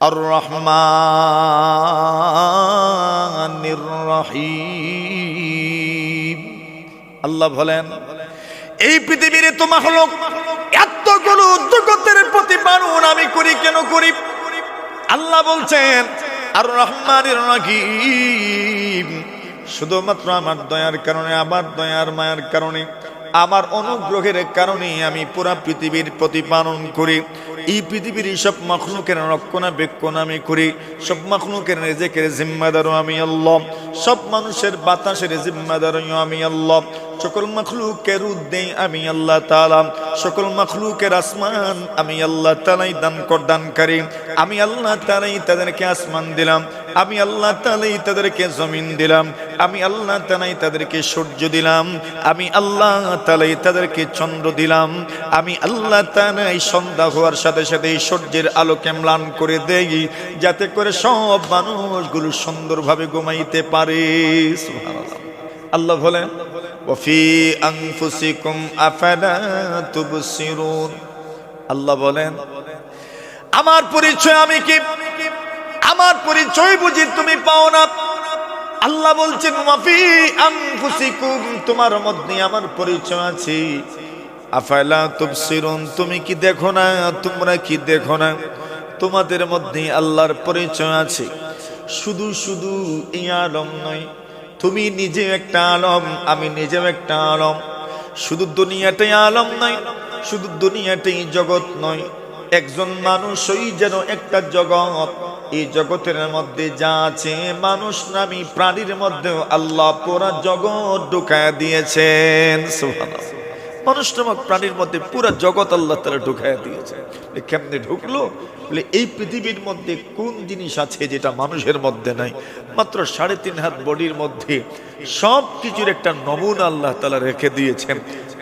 আর রহমানির রহিম। আল্লাহ বলেন এই পৃথিবীর তো মাখলুক এতগুলো জগতের প্রতিপালন আমি করি কেন করি? আল্লাহ বলছেন আর রহমানির রহিম, শুধুমাত্র আমার দয়ার কারণে, আমার দয়ার মায়ার কারণে, আমার অনুগ্রহের কারণে আমি পুরা পৃথিবীর প্রতিপালন করি। এই পৃথিবীর সব মাখলুকের রক্ষণাবেক্ষণ আমি করি। সব মাখলুকের রিজিকের জিম্মাদারও আমি আল্লাহ। সব মানুষের বাতাসের জিম্মাদারও আমি আল্লাহ। সকল মাখলুকের উদ্দেই আমি আল্লাহ তাআলা। সকল মাখলুকের আসমান আমি আল্লাহ তাআলাই দানকারী। আমি আল্লাহ তাআলাই তাদেরকে আসমান দিলাম। আমি আল্লাহ তাআলাই তাদেরকে জমিন দিলাম। আমি আল্লাহ তাআলাই তাদেরকে সূর্য দিলাম। আমি আল্লাহ তাআলাই তাদেরকে চন্দ্র দিলাম। আমি আল্লাহ তাআলাই সন্ধ্যা হওয়ার সাথে সাথে সূর্যের আলোকে ম্লান করে দেই, যাতে করে সব মানুষগুলো সুন্দরভাবে ঘুমাইতে পারে। সুবহানাল্লাহ। আল্লাহ বলেন ওয়াফি আনফুসিকুম আফালা তুবসিরুন। আল্লাহ বলেন আমার পরিচয় আমি কি? আমার পরিচয় বুঝি তুমি পাও না? আল্লাহ বলছেন ওয়াফি আনফুসিকুম, তোমার মধ্যে আমার পরিচয় আছে। আফালা তুবসিরুন, তুমি কি দেখো না? তোমরা কি দেখো না? তোমাদের মধ্যে আল্লাহর পরিচয় আছে। শুধু শুধু এই আলম নয়, তুমি নিজে একটা আলম, আমি নিজেও একটা আলম। শুধু দুনিয়াটাই আলম নয়, শুধু দুনিয়াটাই জগৎ নয়, একজন মানুষই যেন একটা জগৎ। এই জগতের মধ্যে যা আছে মানুষ নামী প্রাণীর মধ্যেও আল্লাহ পুরা জগৎ ঢুকায় দিয়েছেন। সুবহানাল্লাহ। মানুষ নামক প্রাণীর মধ্যে পুরা জগৎ আল্লাহ তাআলা ঢুকায় দিয়েছে। কেমনে ঢুকলো? বলে এই পৃথিবীর মধ্যে কোন জিনিস আছে যেটা মানুষের মধ্যে নাই? মাত্র 3.5 হাত বডির মধ্যে সব কিছুর একটা নমুনা আল্লাহ তাআলা রেখে দিয়েছেন।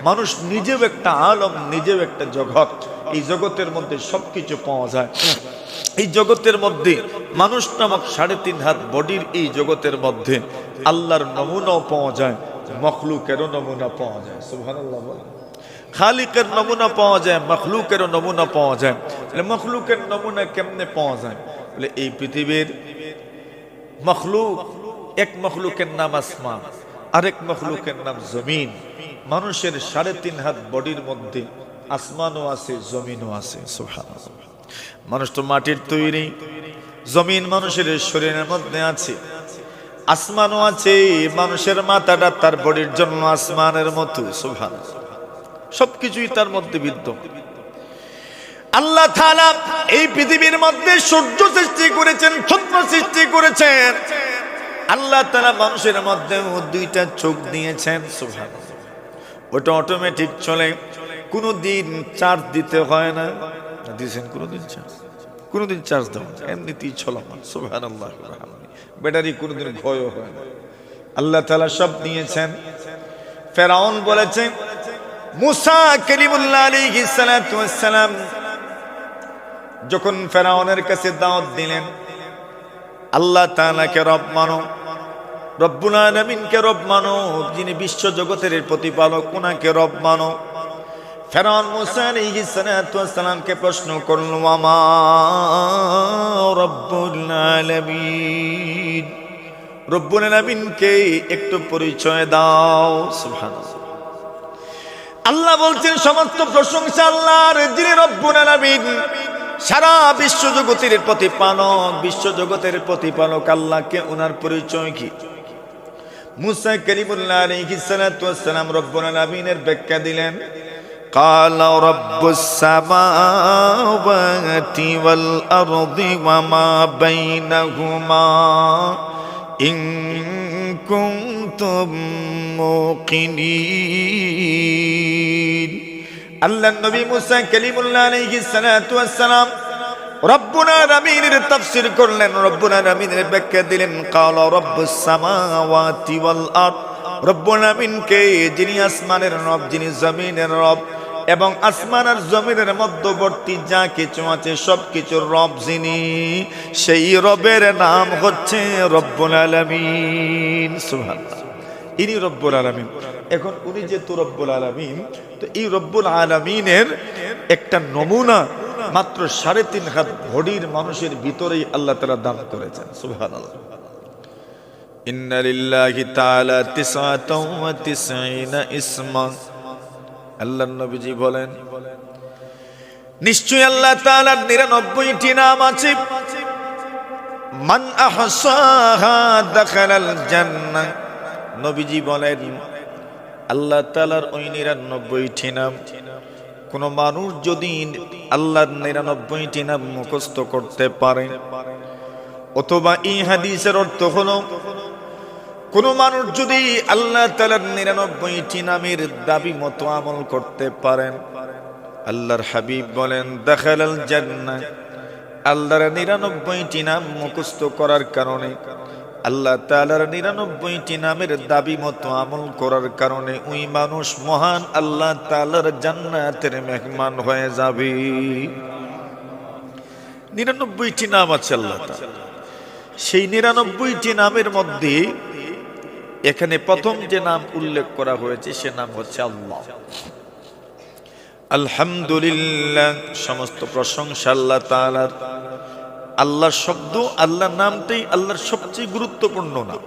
মানুষ নিজেও একটা আলম, নিজেও একটা জগৎ। এই জগতের মধ্যে সবকিছু পাওয়া যায়। এই জগতের মধ্যে মানুষ নামক 3.5 হাত বডির এই জগতের মধ্যে আল্লাহর নমুনাও পাওয়া যায়, মখলুকেরও নমুনা পাওয়া যায়। সুবহানাল্লাহ। খালিকের নমুনা পাওয়া যায়, মখলুকেরও নমুনা পাওয়া যায়। মখলুকের নমুনা কেমনে পাওয়া যায়? বলে এই পৃথিবীর মখলুক, এক মখলুকের নাম আসমান, আরেক মখলুকের নাম জমিন। মানুষের 3.5 হাত বডির মধ্যে আসমানও আছে, জমিনও আছে। সুবহানাল্লাহ। মানুষ তো মাটির তৈরি, জমিন মানুষের শরীরের মধ্যে আছে, আসমানও আছে। মানুষের মাথাটা তার বডির জন্য আসমানের মতো। সুবহানাল্লাহ। সবকিছুই তার মধ্যে বিদ্যমান। আল্লাহ তাআলা এই পৃথিবীর মধ্যে সূর্য সৃষ্টি করেছেন, চন্দ্র সৃষ্টি করেছেন। আল্লাহ তাআলা মানুষের মধ্যে 2টা চোখ দিয়েছেন। সুবহানাল্লাহ। ওটা অটোমেটিক চলে, কোনোদিন চার্জ দিতে হয় না। দিয়েছেন কোনোদিন চার্জ? কোনোদিন চার্জ দেওয়া হয় না, এমনিতেই চলমান। সুবহানাল্লাহ। ব্যাটারি কোনোদিন ক্ষয় হয় না। আল্লাহ তাআলা সব নিয়েছেন। ফেরাউন বলেছে মুসা কালিমুল্লাহ আলাইহিস সালাতু ওয়াস সালাম যখন ফেরাউনের কাছে দাওয়াত দিলেন আল্লাহ তাআলাকে রব মানো, রব্বুল আলামিনকে রব মানো, যিনি বিশ্ব জগতের প্রতিপালক ওনাকে রব মানো। ফেরাউন মুসা আলাইহিস সালাতু ওয়াস সালামকে প্রশ্ন করল ওয়ামা রব্বুল আলামিন, রব্বুল আলামিনকে একটু পরিচয় দাও। সুবহানাল্লাহ। আল্লাহ বলছেন সমস্ত প্রশংসা আল্লাহর, যিনি রব্বুল আলামিন, সারা বিশ্ব জগতের প্রতিপালক। বিশ্ব জগতের প্রতিপালক আল্লাহকে ওনার পরিচয় কি? মুসা কালিমুল্লাহ আলাইহিস সালাতু ওয়াস সালাম রব্বুল আলামিনের ব্যাখ্যা দিলেন। ক্বালা রাব্বুস সামাওয়াতি ওয়াল আরদি ওয়া মা বাইনাহুমা ইন কুনতুম মুকিনিন। আল্লাহর নবী মুসা কালিমুল্লাহ আলাইহিস সালাতু ওয়াস সালাম রব্বুল আলামিনের তাফসীর করলেন, রব্বুল আলামিনের ব্যাখ্যা দিলেন। ক্বালা রাব্বুস সামাওয়াতি ওয়াল আরদ, রব্বুল আলামিনকে যিনি আসমানের রব, যিনি জমিনের রব এবং আসমান আর জমিনের মধ্যবর্তী যা কিছু আছে সবকিছুর রব যিনি, সেই রবের নাম হচ্ছে রব্বুল আলামিন। সুবহানাল্লাহ। ইনি রব্বুল আলামিন। এখন উনি যেহেতু রব্বুল আলামিন, তো এই রব্বুল আলামিনের একটা নমুনা মাত্র 3.5 হাত ভরির মানুষের ভিতরেই আল্লাহ তাআলা দান করেছেন। সুবহানাল্লাহ। ইন্না লিল্লাহি তাআলা 99 ইসমা, আল্লাহর নবীজি বলেন নিশ্চয়ই আল্লাহ তাআলার 99টি নাম আছে। মান আহসাহা দাখালাল জান্নাহ, নবীজি বলেন আল্লাহ তাআলার ওই 99টি নাম কোন মানুষ যদি আল্লাহর 99টি নাম মুখস্থ করতে পারে, অথবা এই হাদিসের অর্থ হলো কোন মানুষ যদি আল্লাহ তাআলার 99টি নামের দাবি মতো আমল করতে পারেন, আল্লাহর হাবিব বলেন দাখালাল জান্নাহ, আল্লাহর 99টি নাম মুখস্থ করার কারণে, আল্লাহ তাআলার 99টি নামের দাবি মতো আমল করার কারণে ওই মানুষ মহান আল্লাহ তাআলার জান্নাতের মেহমান হয়ে যাবে। 99টি নাম আছে আল্লাহ তাআলা, সেই 99টি নামের মধ্যে এখানে প্রথম যে নাম উল্লেখ করা হয়েছে সে নাম হচ্ছে আল্লাহ। আলহামদুলিল্লাহ, সমস্ত প্রশংসা আল্লাহ তাআলার। আল্লাহর শব্দ, আল্লাহর নামটাই আল্লাহর সবচেয়ে গুরুত্বপূর্ণ নাম।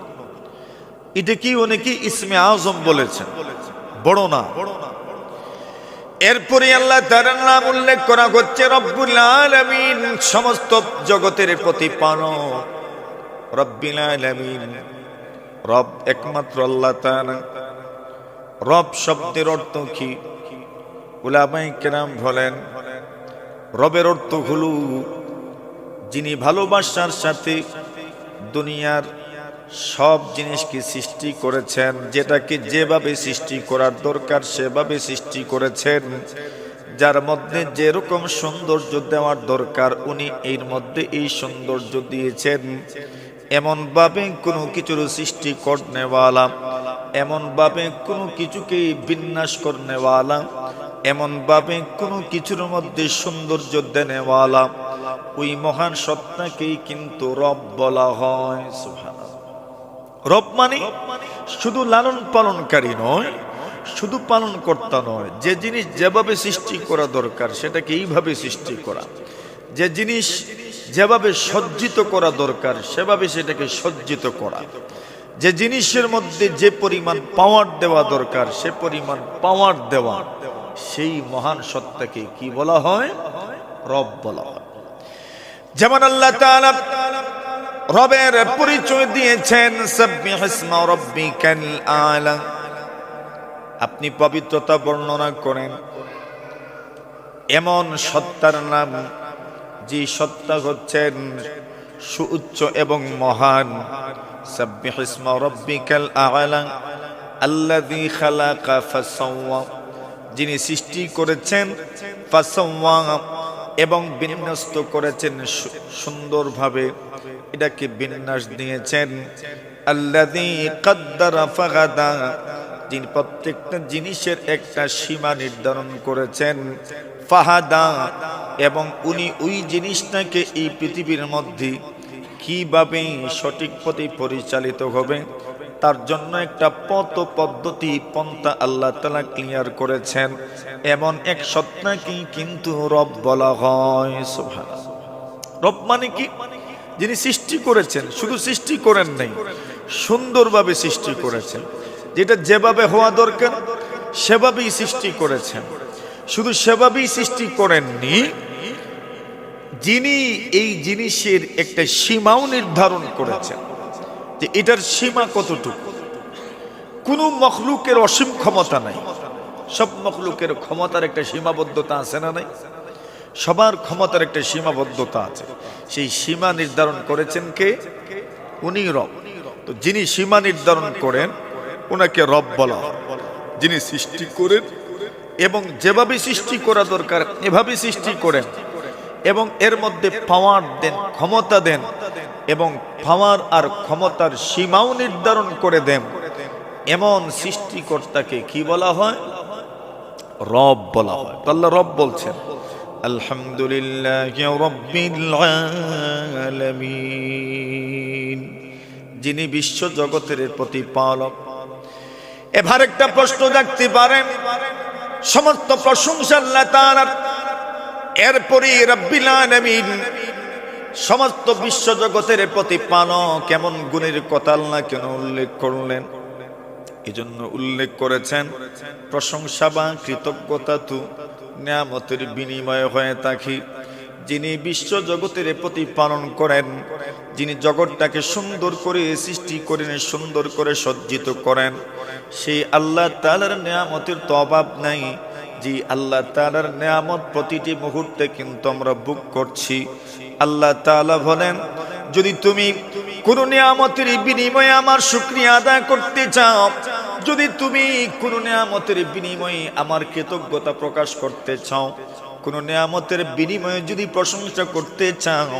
এটাকে অনেকে ইসমে আজম বলেছেন, বড় নাম। এরপরে আল্লাহ তাআলার নাম উল্লেখ করা হচ্ছে রব্বুল আলামিন, সমস্ত জগতের প্রতিপালক। রব্বুল আলামিন, রব একমাত্র আল্লাহ তাআলা। রব শব্দের অর্থ কি? উলামায়ে কেরাম বলেন রবের অর্থ হলো যিনি ভালোবাসার সাথে দুনিয়ার সব জিনিসকে সৃষ্টি করেছেন, যেটাকে যেভাবে সৃষ্টি করার দরকার সেভাবে সৃষ্টি করেছেন, যার মধ্যে যেরকম সৌন্দর্য দেওয়ার দরকার উনি এর মধ্যে এই সৌন্দর্য দিয়েছেন। এমন ভাবে কোনো কিছুর সৃষ্টি করনেওয়ালা, এমন ভাবে কোনো কিছুকে বিন্যাস করনেওয়ালা, এমন ভাবে কোনো কিছুর মধ্যে সৌন্দর্য দেনেওয়ালা ওই মহান সত্তাকেই কিন্তু রব বলা হয়। সুবহানাল্লাহ। রব মানে শুধু লালন পালনকারী নয়, শুধু পালন কর্তা নয়, যে জিনিস যেভাবে সৃষ্টি করা দরকার সেটাকে এইভাবে সৃষ্টি করা, যে জিনিস যেভাবে সজ্জিত করা দরকার সেভাবে সেটাকে সজ্জিত করা, যে জিনিসের মধ্যে যে পরিমাণ পাওয়ার দেওয়া দরকার সে পরিমাণ পাওয়ার দেওয়া, সেই মহান সত্তাকে কি বলা হয়? রব বলা হয়। যেমন আল্লাহ তাআলা রবের পরিচয় দিয়েছেন সাব্বিহিসমা রাব্বিকাল আলা, আপনি পবিত্রতা বর্ণনা করেন এমন সত্তার নাম যে সত্তা হচ্ছেন সুউচ্চ এবং মহান। সাব্বিহিসমা রাব্বিকাল আলা আল্লাযী খালাকা ফাসাওয়া, যিনি সৃষ্টি করেছেন, ফাসাওয়া এবং বিন্যস্ত করেছেন সুন্দরভাবে, এটাকে বিন্যাস দিয়েছেন। আল্লাযী কাদ্দারা ফাগাদা, যিনি প্রত্যেকটা জিনিসের একটা সীমা নির্ধারণ করেছেন। ফাহাদা, এবং উনি ওই জিনিসটাকে এই পৃথিবীর মধ্যে কিভাবে সঠিক পথে পরিচালিত হবে তার জন্য একটা পথ পদ্ধতি পন্থা আল্লাহ তাআলা ক্লিয়ার করেছেন। এমন এক সত্তাকে কিন্তু রব বলা হয়। সুবহানাল্লাহ। রব মানে কি? যিনি সৃষ্টি করেছেন, শুধু সৃষ্টি করেন নাই, সুন্দরভাবে সৃষ্টি করেছেন, যেটা যেভাবে হওয়া দরকার সেভাবেই সৃষ্টি করেছেন। শুধু সেভাবেই সৃষ্টি করেননি, যিনি এই জিনিসের একটা সীমাও নির্ধারণ করেছেন যে এটার সীমা কতটুকু। কোনো মখলুকের অসীম ক্ষমতা নাই, সব মখলুকের ক্ষমতার একটা সীমাবদ্ধতা আছে না নাই? সবার ক্ষমতার একটা সীমাবদ্ধতা আছে, সেই সীমা নির্ধারণ করেছেন কে? উনি রব। তো যিনি সীমা নির্ধারণ করেন ওনাকে রব বলা হয়। যিনি সৃষ্টি করেন এবং যেভাবে সৃষ্টি করা দরকার এভাবে সৃষ্টি করেন এবং এর মধ্যে পাওয়ার দেন, ক্ষমতা দেন এবং পাওয়ার আর ক্ষমতার সীমাও নির্ধারণ করে দেন, এমন সৃষ্টিকর্তাকে কি বলা হয়? রব বলা হয়। আল্লাহ রব বলছেন আলহামদুলিল্লাহি রাব্বিল আলামিন, যিনি বিশ্ব জগতের প্রতিপালক। এবার একটা প্রশ্ন রাখতে পারেন, সমস্ত প্রশংসা আল্লাহ তাআলার, এরপরে রব্বিল আলামিন সমস্ত বিশ্ব জগতের প্রতিপালক কেমন গুণের কথা আল্লাহ কেন উল্লেখ করলেন? এজন্য উল্লেখ করেছেন প্রশংসা বা কৃতজ্ঞতা তো নিয়ামতের বিনিময় হয়ে থাকে। যিনি বিশ্ব জগতের প্রতিপালন করেন, যিনি জগৎটাকে সুন্দর করে সৃষ্টি করেন, সুন্দর করে সজ্জিত করেন, সেই আল্লাহ তাআলার নিয়ামতের তো অভাব নাই। যে আল্লাহ তাআলার নিয়ামত প্রতিটি মুহূর্তে কিন্তু আমরা ভোগ করছি। আল্লাহ তাআলা বলেন, যদি তুমি কোন নিয়ামতের বিনিময়ে আমার শুকরিয়া আদায় করতে চাও, যদি তুমি কোন নিয়ামতের বিনিময়ে আমার কৃতজ্ঞতা প্রকাশ করতে চাও, কোন নিয়ামতের বিনিময়ে যদি প্রশংসা করতে চাও,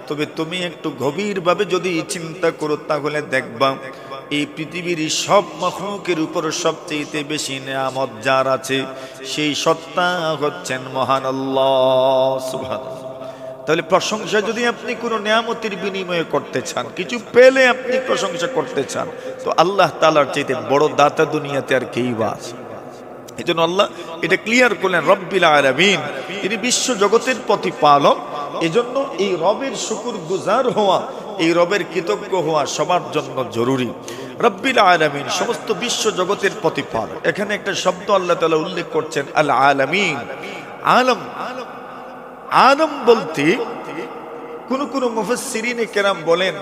তবে তুমি একটু গভীরভাবে যদি চিন্তা করো, তাহলে দেখবা এই পৃথিবীর সব মাখলুকের উপর সবচেয়ে বেশি নিয়ামত যার আছে, সেই সত্তা হচ্ছেন মহান আল্লাহ সুবহানাল্লাহ। তাহলে প্রশংসা যদি আপনি কোনো নিয়ামতের বিনিময়ে করতে চান, কিছু পেলে আপনি প্রশংসা করতে চান, তো আল্লাহ তাআলার চাইতে বড় দাতা দুনিয়াতে আর কেই বা আছে? এই জন্য আল্লাহ এটা ক্লিয়ার করলেন, রব্বিল আলামিন, তিনি বিশ্ব জগতের প্রতিপালক। এজন্য এই রবের শুকর গুজার হওয়া, এই রবের কৃতজ্ঞ হওয়া সবার জন্য জরুরি। রব্বিল আলামিন, সমস্ত বিশ্ব জগতের প্রতিপালক। এখানে একটা শব্দ আল্লাহ তাআলা উল্লেখ করছেন, আল আলামিন। আলম, আলম বলতে কোন মুফাসসিরিনে কেরাম বলেন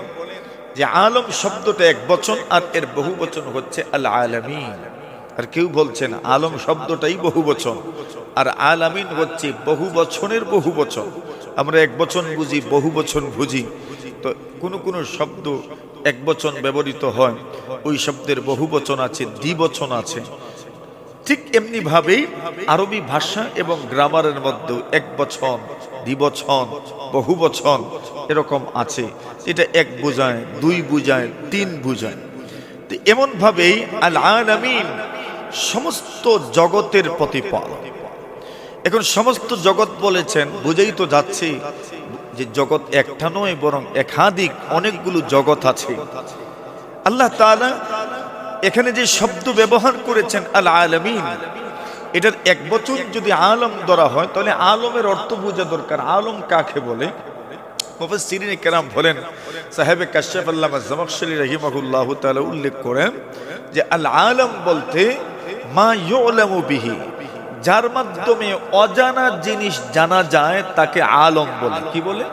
যে আলম শব্দটা এক বচন আর এর বহু বচন হচ্ছে আল আলামিন। আর কেউ বলছেন আলম শব্দটাই বহু বচন আর আলামিন হচ্ছে বহু বচনের বহু বচন। আমরা এক বচন বুঝি, বহু বচন বুঝি। তো কোন শব্দ এক বচন ব্যবহৃত হয়, ওই শব্দের বহু বচন আছে, দ্বিবচন আছে। ঠিক এমনি ভাবেই আরবি ভাষা এবং গ্রামারের মধ্যে এক বচন, দ্বিবচন, বহু বচন এরকম আছে। এটা এক বোঝায়, দুই বোঝায়, তিন বোঝায়। তো এমন ভাবেই আল আলামিন সমস্ত জগতের প্রতিপালক। এখন সমস্ত জগৎ বলেছেন, বুঝেই তো যাচ্ছে যে জগৎ একটা নয়, বরং একাধিক অনেকগুলো জগৎ আছে। আল্লাহ তাআলা এখানে যে শব্দ ব্যবহার করেছেন আল আলামিন, এটার এক বচন যদি আলম ধরা হয়, তাহলে আলমের অর্থ বোঝা দরকার। আলম কাকে বলে? মুফাসসিরিনে কেরাম বলেন, সাহেবে কাশফ আল্লামা জামাখশরী রাহিমাহুল্লাহু তাআলা উল্লেখ করেন যে আল আলম বলতে মা ইউলামু বিহি, যার মাধ্যমে অজানা জিনিস জানা যায় তাকে আলম বলে। কি বলে?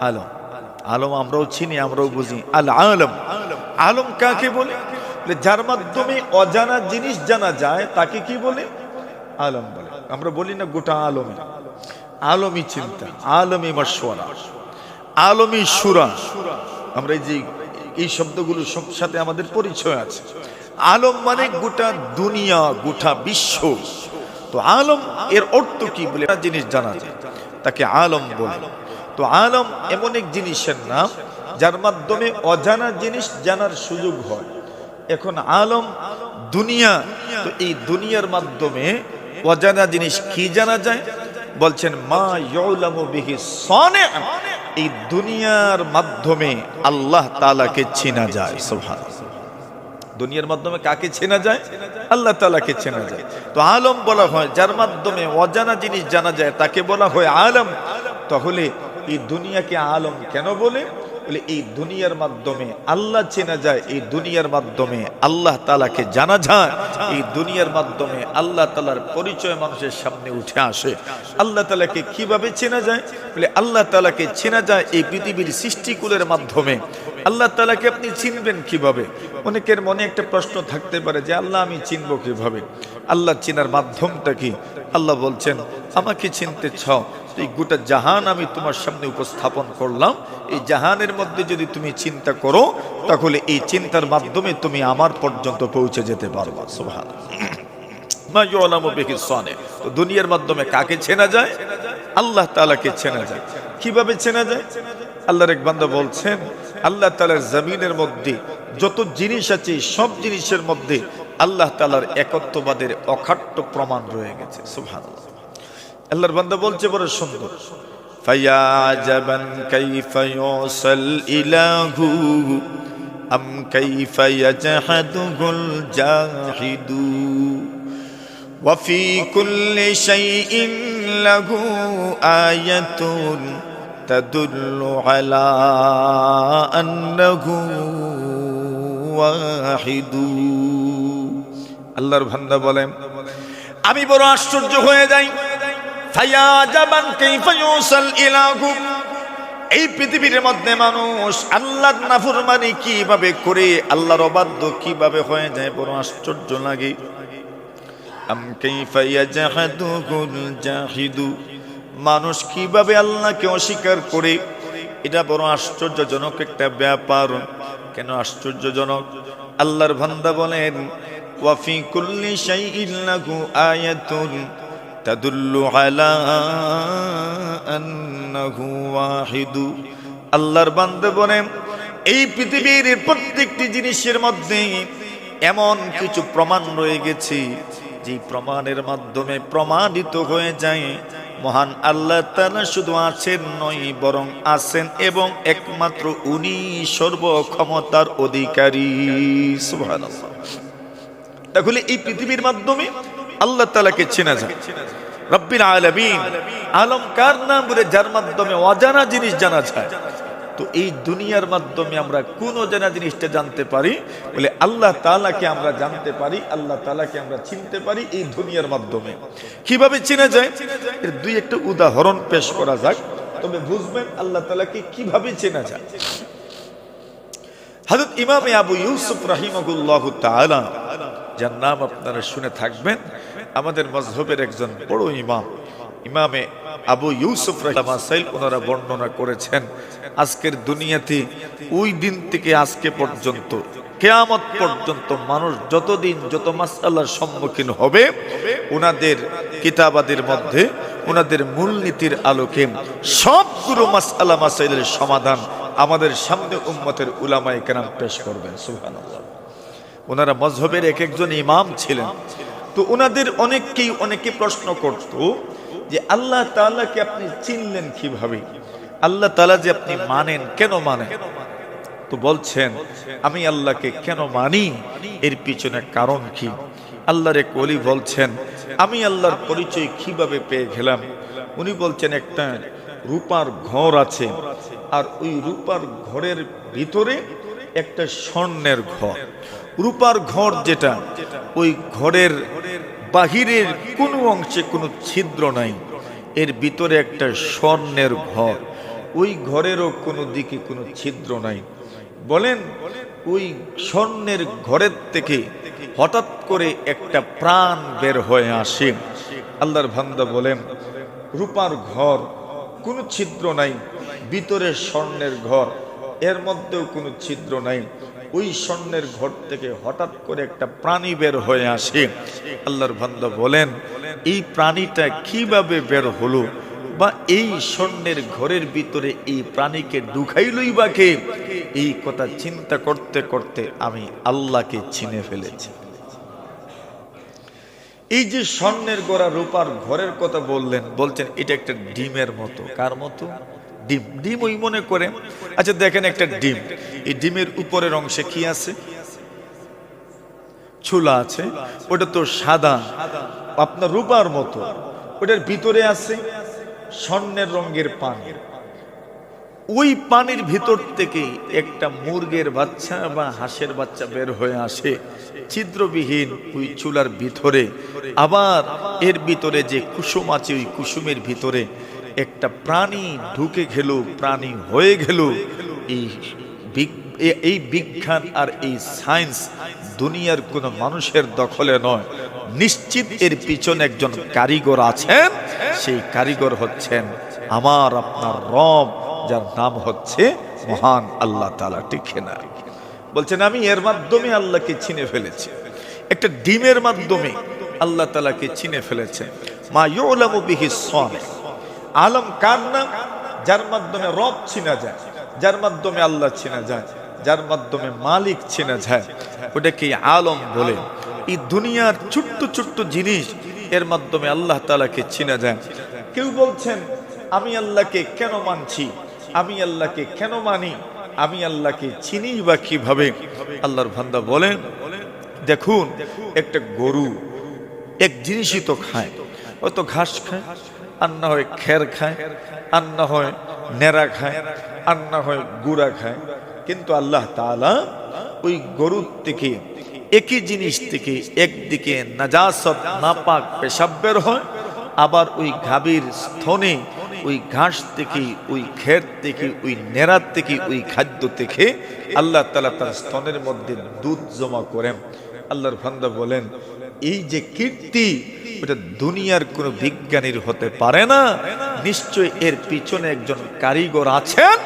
আলম। আলম আমরাও চিনি, আমরাও বুঝি। আল আলম, আলম কাকে বলে? যার মাধ্যমে অজানা জিনিস জানা যায় তাকে কি বলে? আলম বলে। আমরা বলি না গোটা আলমী, আলমী চিন্তা, আলমী মাশওয়ারা, আলমী সুরা। আমরা এই শব্দগুলো সব সাথে আমাদের পরিচয় আছে। আলম মানে গোটা দুনিয়া, গোটা বিশ্ব। তো আলম এর অর্থ কি বলে? জিনিস জানা যায় তাকে আলম বলে। তো আলম এমন এক জিনিসের নাম যার মাধ্যমে অজানা জিনিস জানার সুযোগ হয়। এখন আলম দুনিয়া, তো এই দুনিয়ার মাধ্যমে অজানা জিনিস কি জানা যায়? বলছেন মা ইউলামু বিহি সানি', এই দুনিয়ার মাধ্যমে আল্লাহ তাআলাকে চেনা যায়। সুবহানাল্লাহ। দুনিয়ার মাধ্যমে কাকে চেনা যায়? আল্লাহ তাআলাকে চেনা যায়। তো আলম বলা হয় যার মাধ্যমে অজানা জিনিস জানা যায়, তাকে বলা হয় আলম। তাহলে এই দুনিয়াকে আলম কেন বলে? বলে এই দুনিয়ার মাধ্যমে আল্লাহ চেনা যায়, এই দুনিয়ার মাধ্যমে আল্লাহ তাআলাকে জানা যায়, এই দুনিয়ার মাধ্যমে আল্লাহ তাআলার পরিচয় মানুষের সামনে উঠে আসে। আল্লাহ তাআলাকে কিভাবে চেনা যায়? বলে আল্লাহ তাআলাকে চেনা যায় এই পৃথিবীর সৃষ্টিকুলের মাধ্যমে। আল্লাহ তাআলাকে আপনি চিনবেন কিভাবে? অনেকের মনে একটা প্রশ্ন থাকতে পারে যে আল্লাহ আমি চিনবো কিভাবে? আল্লাহ চেনার মাধ্যমটা কি? আল্লাহ বলছেন, আমাকে চিনতে চাও, এই গোটা জাহান আমি তোমার সামনে উপস্থাপন করলাম। এই জাহানের মধ্যে যদি তুমি চিন্তা করো, তাহলে এই চিন্তার মাধ্যমে তুমি আমার পর্যন্ত পৌঁছে যেতে পারবা। সুবহানাল্লাহ। মা ইউলামু বিহি সানি'। তো দুনিয়ার মাধ্যমে কাকে চেনা যায়? আল্লাহ তাআলাকে চেনা যায়। কিভাবে চেনা যায়? আল্লাহর এক বান্দা বলছেন, আল্লাহ তাআলার জমিনের মধ্যে যত জিনিস আছে, সব জিনিসের মধ্যে আল্লাহ তাআলার একত্ববাদের অখাট্য প্রমাণ রয়ে গেছে। সুবহানাল্লাহ। আল্লাহর বান্দা বলছে বড় সুন্দর, ফায়া আজাবান কাইফা ইউসাল ইলাহু আম কাইফা ইয়াজহাদুল জাহিদু ওয়া ফি কুল্লি শাইইন লাহু আয়াতুন তাদুল্লু আলা আন্নাহু ওয়াহিদু। আল্লাহর বান্দা বলেন, আমি বড় আশ্চর্য হয়ে যাই। ফায়াজাবান কাইফা ইউসাল ইলাহু, এই পৃথিবীর মধ্যে মানুষ আল্লাহর নাফরমানি কিভাবে করে, আল্লাহর অবাধ্য কিভাবে হয়ে যায়, বড় আশ্চর্য লাগে। আম কাইফা ইয়াজহাদুল জাহিদু, মানুষ কিভাবে আল্লাহকে অস্বীকার করে, এটা বড় আশ্চর্যজনক একটা ব্যাপার। কেন আশ্চর্যজনক? আল্লাহর বান্দা বলেন, ওয়া ফি কুল্লি শাইইন লাহু আয়াতুন তাদুল্লু আলা আন্নাহু ওয়াহিদু। আল্লাহর বান্দা বলেন, এই পৃথিবীর প্রত্যেকটি জিনিসের মধ্যে এমন কিছু প্রমাণ রয়ে গেছে, যে প্রমাণের মাধ্যমে প্রমাণিত হয়ে যায় মহান আল্লাহ তাআলা শুধু আছেন নয়, বরং আছেন এবং একমাত্র উনি সর্বক্ষমতার অধিকারী। সুবহানাল্লাহ। তাহলে এই পৃথিবীর মাধ্যমে আল্লাহ তাআলাকে চেনা যায়। রব্বিল আলামিন, আলম কার নাম বলে, যার মাধ্যমে অজানা জিনিস জানা যায়। তো এই দুনিয়ার মাধ্যমে আমরা কোন অজানা জিনিসটা জানতে পারি? বলে আল্লাহ তাআলাকে আমরা জানতে পারি, আল্লাহ তাআলাকে আমরা চিনতে পারি এই দুনিয়ার মাধ্যমে। কিভাবে চেনা যায়? এর দুই একটা উদাহরণ পেশ করা যাক, তবে বুঝবেন আল্লাহ তাআলাকে কিভাবে চেনা যায়। হযরত ইমাম আবু ইউসুফ রাহিমাহুল্লাহু তাআলা, যার নাম আপনারা শুনে থাকবেন, আমাদের মাযহাবের একজন বড় ইমাম, ইমামে আবু ইউসুফ রাহিমাহুল্লাহ, ওনারা বর্ণনা করেছেন আজকের দুনিয়াতে ওই দিন থেকে আজকে পর্যন্ত, কিয়ামত পর্যন্ত মানুষ যতদিন যত মাসআলার সম্মুখীন হবে, ওনাদের কিতাবাদের মধ্যে ওনাদের মূলনীতির আলোকে সবগুলো মাসআলা মাসাইলের সমাধান আমাদের সামনে উম্মতের উলামায়ে কেরাম পেশ করবেন। সুবহানাল্লাহ। ওনারা মাযহাবের এক একজন ইমাম ছিলেন। তো ওনাদের অনেকে প্রশ্ন করত যে আল্লাহ তাআলাকে আপনি চিনলেন কিভাবে? আল্লাহ তাআলা যে আপনি মানেন, কেন মানেন? তো বলছেন, আমি আল্লাহকে কেন মানি, এর পিছনে কারণ কি? আল্লাহর এক ওলি বলছেন, আমি আল্লাহর পরিচয় কিভাবে পেয়ে গেলাম? উনি বলছেন, একটা রূপার ঘর আছে, আর ওই রূপার ঘরের ভিতরে একটা স্বর্ণের ঘর। রূপার ঘর যেটা, ওই ঘরের বাহিরের কোনো অংশে কোনো ছিদ্র নাই, এর ভিতরে একটা স্বর্ণের ঘর, ওই ঘরেরও কোনো দিকে কোনো ছিদ্র নাই। বলেন, ওই স্বর্ণের ঘরের থেকে হঠাৎ করে একটা প্রাণ বের হয়ে আসে। আল্লাহর বান্দা বলেন, রূপার ঘর, কোনো ছিদ্র নাই, ভিতরে স্বর্ণের ঘর, এর মধ্যেও কোনো ছিদ্র নাই, ওই স্বর্ণের ঘর থেকে হঠাৎ করে একটা প্রাণী বের হয়ে আসে। আল্লাহর বান্দা বলেন, এই প্রাণীটা কিভাবে বের হলো, বা এই স্বর্ণের ঘরের ভিতরে এই প্রাণীকে ঢুকাইলই বা কে? এই কথা চিন্তা করতে করতে আমি আল্লাহকে চিনে ফেলেছি। এই যে স্বর্ণের গড়া রূপার ঘরের কথা বলছেন, এটা একটা ডিমের মতো। কার মতো? ডিম। ডিম ওই মনে করে, আচ্ছা দেখেন একটা ডিম, এই ডিমের উপরের অংশে কি আছে? ছোলা আছে, ওটা তো সাদা, আপনার রূপার মতো। ওটার ভিতরে আছে স্বর্ণের রঙের পানি। ওই পানির ভিতর থেকে একটা মুরগের বাচ্চা বা হাঁসের বাচ্চা বের হয়ে আসে, ছিদ্রবিহীন ওই চুলার ভিতরে। আবার এর ভিতরে যে কুসুম আছে, ওই কুসুমের ভিতরে একটা প্রাণী ঢুকে গেল, প্রাণী হয়ে গেল। এই বিজ্ঞান আর এই সায়েন্স দুনিয়ার কোনো মানুষের দখলে নয়, নিশ্চিত এর পিছনে একজন কারিগর আছেন। সেই কারিগর হচ্ছেন আমার আপনার রব, যার নাম হচ্ছে মহান আল্লাহ তাআলা। ঠিক না? বলছেন, আমি এর মাধ্যমে আল্লাহকে চিনে ফেলেছি। একটা ডিমের মাধ্যমে আল্লাহ তাআলাকে চিনে ফেলেছে। মা ইউলামু বিহি সালিহ। আলম কার নাম? যার মাধ্যমে রব চিনা যায়, যার মাধ্যমে আল্লাহ চিনা যায়, যার মাধ্যমে মালিক চেনা যায়, ওটাকে আলম বলে। এই দুনিয়ার ছোট্ট ছোট্ট জিনিস, এর মাধ্যমে আল্লাহ তাআলাকে চেনা যায়। কেউ বলছেন, আমি আল্লাহকে কেন মানছি, আমি আল্লাহকে কেন মানি, আমি আল্লাহকে চিনি বা কিভাবে? আল্লাহর বান্দা বলেন, দেখুন, একটা গরু এক জিনিসই তো খায়, ও তো ঘাস খায়। আর না হয় খের খায়, আর না হয় নেড়া খায়, আর না হয় গুড়া খায়। কিন্তু আল্লাহ তাআলা ওই গরুর থেকে একই জিনিস থেকে একদিকে নাজাসত নাপাক পেশাব বের হয়, আবার ওই গাভীর স্তনে ওই ঘাস থেকে, ওই খের থেকে, ওই নেড়ার থেকে, ওই খাদ্য থেকে আল্লাহ তাআলা তার স্তনের মধ্যে দুধ জমা করেন। আল্লাহর বান্দা বলেন, এই যে কীর্তি, এটা দুনিয়ার কোনো বিজ্ঞানীর হতে পারে না। নিশ্চয় এর পিছনে একজন কারিগর আছেন,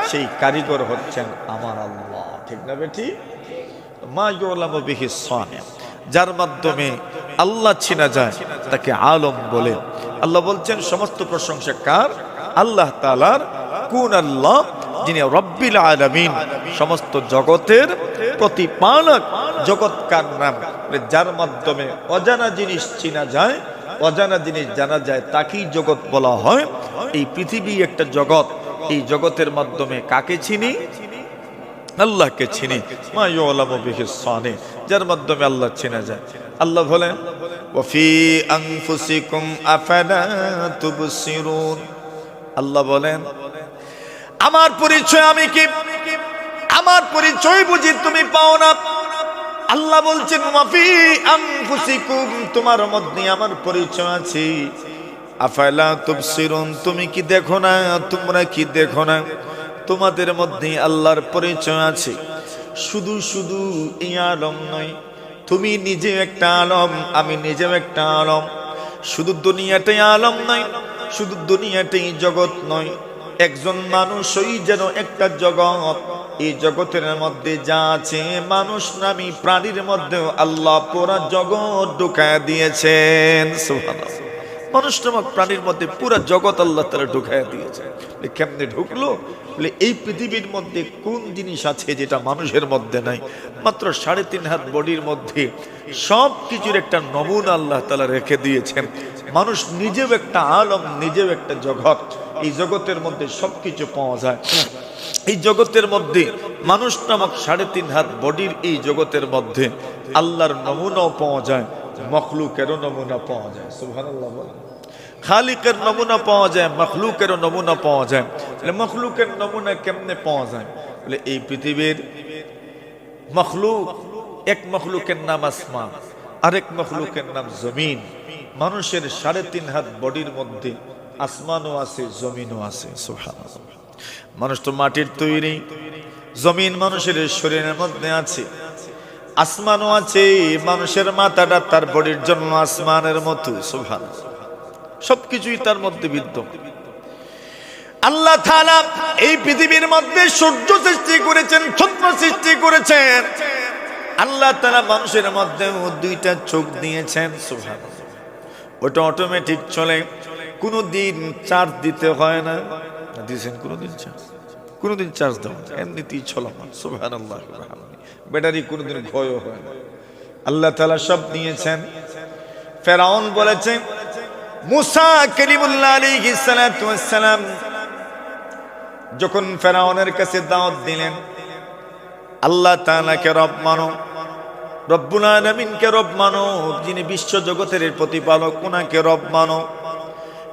সেই কারিগর হচ্ছেন আমার আল্লাহ। ঠিক না বেটি? মা ইউলামু বিহি সানি, যার মাধ্যমে আল্লাহ চিনা যায় তাকে আলম বলে। আল্লাহ বলছেন সমস্ত প্রশংসা কার? আল্লাহ তাআলার। কোন আল্লাহ? যিনি রব্বিল আলামিন, সমস্ত জগতের প্রতিপালক। জগৎকার নাম, যার মাধ্যমে অজানা জিনিস চিনা যায়, অজানা জিনিস জানা যায়, তাকেই জগৎ বলা হয়। এই পৃথিবী একটা জগৎ, এই জগতের মাধ্যমে কাকে চিনি? আল্লাহকে চিনি। মা ইউলামু বিহি সানি, যার মাধ্যমে আল্লাহ চেনা যায়। আল্লাহ বলেন, ওয়াফি আনফুসিকুম আফালা তুবসিরুন। আল্লাহ বলেন, আমার পরিচয় আমি কি? আমার পরিচয় বুঝি তুমি পাও না? আল্লাহ বলছেন, ওয়াফি আনফুসিকুম, তোমার মধ্যে আমার পরিচয় আছে। আফালা তুবসিরুন, তুমি কি দেখো না? তোমরা কি দেখো না? তোমাদের মধ্যে আল্লাহর পরিচয় আছে। শুধু শুধু এই আলম নয়, তুমি নিজে একটা আলম, আমি নিজেও একটা আলম। শুধু দুনিয়াটাই আলম নয়, শুধু দুনিয়াটাই জগৎ নয়, একজন মানুষই যেন একটা জগৎ। এই জগতের মধ্যে যা আছে, মানুষ নামী প্রাণীর মধ্যেও আল্লাহ পুরা জগৎ ঢুকায়া দিয়েছেন। সুবহানাল্লাহ। মানুষ নামক প্রাণীর মধ্যে পুরা জগৎ আল্লাহ তাআলা ঢুকায়া দিয়েছেন। কেমনে ঢুকলো? বলে এই পৃথিবীর মধ্যে কোন জিনিস আছে যেটা মানুষের মধ্যে নাই? মাত্র 3.5 হাত বডির মধ্যে সব কিছুর একটা নমুনা আল্লাহ তাআলা রেখে দিয়েছেন। মানুষ নিজেও একটা আলম, নিজেও একটা জগৎ। এই জগতের মধ্যে সবকিছু পাওয়া যায়। এই জগতের মধ্যে মানুষ নামক 3.5 হাত বডির এই জগতের মধ্যে আল্লাহর নমুনাও পাওয়া যায়, মখলুকেরও নমুনা পাওয়া যায়। সুবহানাল্লাহ। খালিকের নমুনা পাওয়া যায়, মখলুকেরও নমুনা পাওয়া যায়। মখলুকের নমুনা কেমনে পাওয়া যায়? বলে এই পৃথিবীর মখলুক, এক মখলুকের নাম আসমান, আরেক মখলুকের নাম জমিন। মানুষের 3.5 হাত বডির মধ্যে আসমানও আছে, জমিনও আছে। সুবহানাল্লাহ। মানুষ তো মাটির তৈরি, জমিন মানুষের শরীরের মধ্যে আছে, আসমানও আছে। মানুষের মাথাটা তার বডির জন্য আসমানের মতো। সুবহানাল্লাহ। সবকিছুই তার মধ্যে বিদ্যমান। আল্লাহ তাআলা এই পৃথিবীর মধ্যে সূর্য সৃষ্টি করেছেন, চন্দ্র সৃষ্টি করেছেন। আল্লাহ তাআলা মানুষের মধ্যে 2টা চোখ দিয়েছেন। সুবহানাল্লাহ। ওটা অটোমেটিক চলে, কোনোদিন চার্জ দিতে হয় না। দিয়েছেন কোনোদিন চার্জ? কোনোদিন চার্জ দাও, এমনিতেই চলমান। সুবহানাল্লাহ। ব্যাটারি কোনোদিন ক্ষয়ও হয় না। আল্লাহ তাআলা সব দিয়েছেন। ফেরাউন বলেছে, মুসা কালিমুল্লাহ আলাইহিস সালাতু ওয়াস সালাম যখন ফেরাউনের কাছে দাওয়াত দিলেন, আল্লাহ তাআলাকে রব মানো, রব্বুল আলামিনকে রব মানো, যিনি বিশ্ব জগতের প্রতিপালক, ওনাকে রব মানো।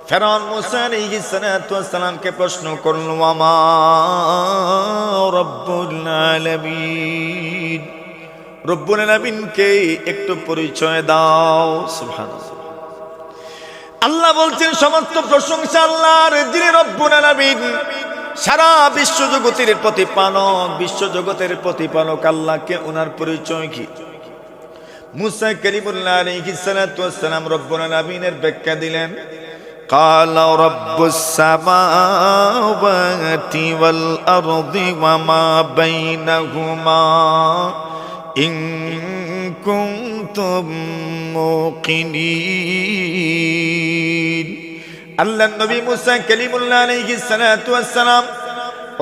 ফেরাউন মুসা আলাইহিস সালাতু ওয়াস সালামকে প্রশ্ন করল, আমা রব্বুল আলামিন, রব্বুল আলামিনকে একটু পরিচয় দাও। সুবহানাল্লাহ। আল্লাহ বলছেন সমস্ত প্রশংসা আল্লাহর, যিনি রব্বুল আলামিন, সারা বিশ্ব জগতের প্রতিপালক। বিশ্ব জগতের প্রতিপালক আল্লাহকে, ওনার পরিচয় কি? মুসা কালিমুল্লাহ আলাইহিস সালাতু ওয়াস সালাম রব্বুল আলামিনের ব্যাখ্যা দিলেন। ক্বালা রাব্বুস সামাওয়াতি ওয়াল আরদি ওয়া মা বাইনাহুমা ইন কুনতুম মুকিনিন। আল্লাহ নবী মুসা কালিমুল্লাহ আলাইহিস সালাতু ওয়াস সালাম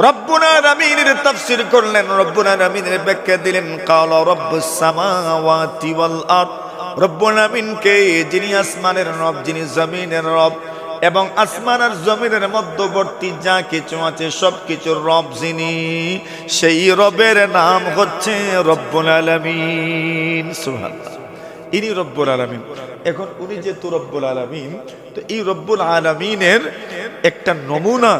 রব্বুল আলামিনের তাফসীর করলেন, রব্বুল আলামিনের ব্যাখ্যা দিলেন। ক্বালা রাব্বুস সামাওয়াতি ওয়াল আরদ, রব্বুল আলামিনকে, যিনি আসমানের রব, যিনি জমিনের রব, এবং আসমান আর জমিনের মধ্যবর্তী যা কিছু আছে সবকিছুর রব যিনি, সেই রবের নাম হচ্ছে রব্বুল আলামিন। সুবহানাল্লাহ। ইনি রব্বুল আলামিন। এখন উনি যেহেতু রব্বুল আলামিন, তো এই রব্বুল আলামিনের একটা নমুনা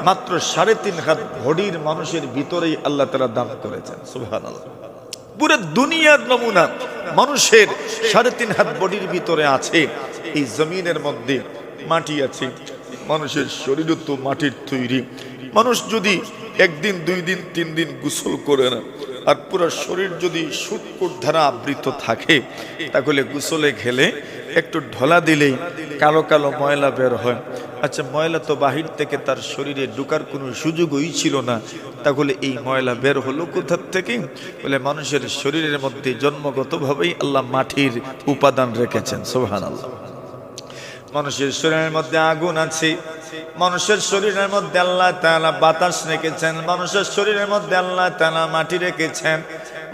মাত্র 3.5 হাত বডির মানুষের ভিতরেই আল্লাহ তাআলা দান করেছেন। সুবহানাল্লাহ। পুরো দুনিয়ার নমুনা মানুষের 3.5 হাত বডির ভিতরে আছে। এই জমিনের মধ্যে মাটি আছে, মানুষের শরীরও তো মাটির তৈরি। মানুষ যদি 1 দিন 2 দিন 3 দিন গোসল করে না, আর পুরো শরীর যদি শুটকুট দ্বারা আবৃত থাকে, তাহলে গোসলে গেলে একটু ঢলা দিলেই কালো কালো ময়লা বের হয়। আচ্ছা, ময়লা তো বাহির থেকে তার শরীরে ঢোকার কোনো সুযোগই ছিল না, তাহলে এই ময়লা বের হলো কোথা থেকে? বলে মানুষের শরীরের মধ্যে জন্মগতভাবেই আল্লাহ মাটির উপাদান রেখেছেন। সুবহানাল্লাহ। মানুষের শরীরের মধ্যে আগুন আছে, মানুষের শরীরের মধ্যে আল্লাহ তাআলা বাতাস রেখেছেন, মানুষের শরীরের মধ্যে আল্লাহ তাআলা মাটি রেখেছেন,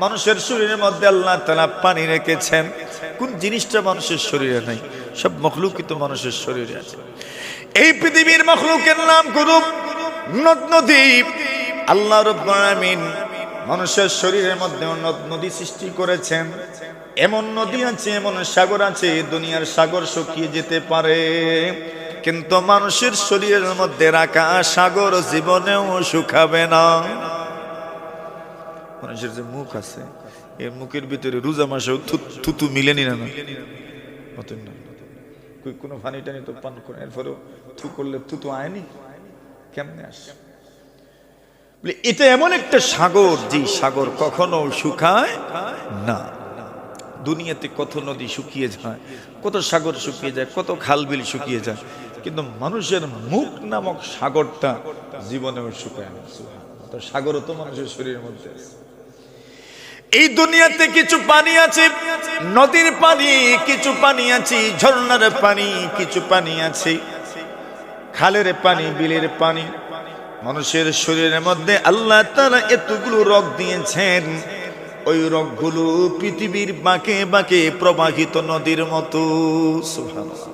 মানুষের শরীরের মধ্যে আল্লাহ তাআলা পানি রেখেছেন। কোন জিনিসটা মানুষের শরীরে নাই? সব মখলুকই তো মানুষের শরীরে আছে। এই পৃথিবীর মখলুকের নাম গুলো নদ নদী। আল্লাহ রাব্বুল আলামিন মানুষের শরীরের মধ্যে নদ নদী সৃষ্টি করেছেন। এমন নদী আছে, এমন সাগর আছে, দুনিয়ার সাগর শুকিয়ে যেতে পারে, কিন্তু মানুষের শরীরের মধ্যে রাখা সাগর জীবনেও শুকাবে না। মানুষের যে মুখ আছে, এর মুখের ভিতরে রোজা মাসেও থুতু মিলেনি না, মতন না। কোনো পানি টানি তো পান করে, এরপরেও থু করলে থুতু আয়নি, কেমনে আসে? এটা এমন একটা সাগর, যে সাগর কখনো শুকায় না। দুনিয়াতে কত নদী শুকিয়ে যায়, কত সাগর শুকিয়ে যায়, কত খাল বিল শুকিয়ে যায়, কিন্তু মানুষের মুখ নামক সাগরটা জীবনেও শুকায় না। সাগরও তো মানুষের শরীরের মধ্যে আছে। এই দুনিয়াতে কিছু পানি আছে, নদীর পানি কিছু পানি আছে, ঝর্ণার পানি কিছু পানি আছে, খালের পানি, বিলের পানি। মানুষের শরীরের মধ্যে আল্লাহ তাআলা এতগুলো রগ দিয়েছেন, ওই রগগুলো পৃথিবীর বাঁকে বাঁকে প্রবাহিত নদীর মতো। সুবহানাল্লাহ।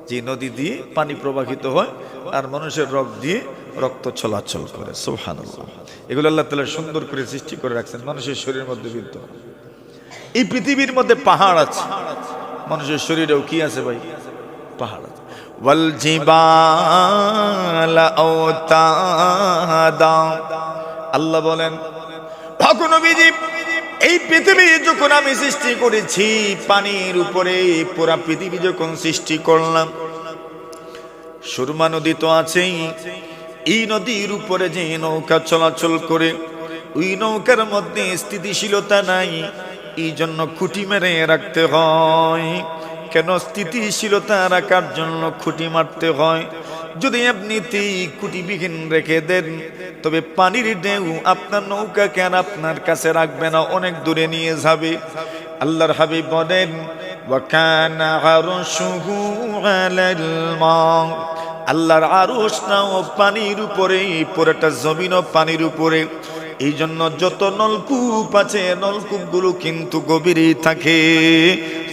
যে নদী দিয়ে পানি প্রবাহিত হয় আর মানুষের রগ দিয়ে রক্ত চলাচল করে। সুবহানাল্লাহ। এগুলো আল্লাহ তাআলা সুন্দর করে সৃষ্টি করে রাখছেন মানুষের শরীরের মধ্যে বিদ্যমান। এই পৃথিবীর মধ্যে পাহাড় আছে, মানুষের শরীরেও কি আছে ভাই? পাহাড় আছে। ওয়াল জিবালা আওতাদা। আল্লাহ বলেন, নবীজি, এই পৃথিবী যখন আমি সৃষ্টি করেছি, পানির উপরে পুরা পৃথিবী যখন সৃষ্টি করলাম, সুরমা নদী তো আছেই, এই নদীর উপরে যে নৌকা চলাচল করে, ওই নৌকার মধ্যে স্থিতিশীলতা নাই, এই জন্য খুঁটি মেরে রাখতে হয়। কেন স্থিতিশীলতা রাখার জন্য খুঁটি মারতে হয়? যদি আপনি খুঁটিবিহীন রেখে দেন, তবে পানির ঢেউ আপনার নৌকাকে আর আপনার কাছে রাখবে না, অনেক দূরে নিয়ে যাবে। আল্লাহর হাবিব বলেন, ওয়া কানা আরশুহু আলাল মা। আল্লাহর আরশটাও পানির উপরে, পুরোটা জমিনও পানির উপরে। এই জন্য যত নলকূপ আছে, নলকূপগুলো কিন্তু গভীরেই থাকে।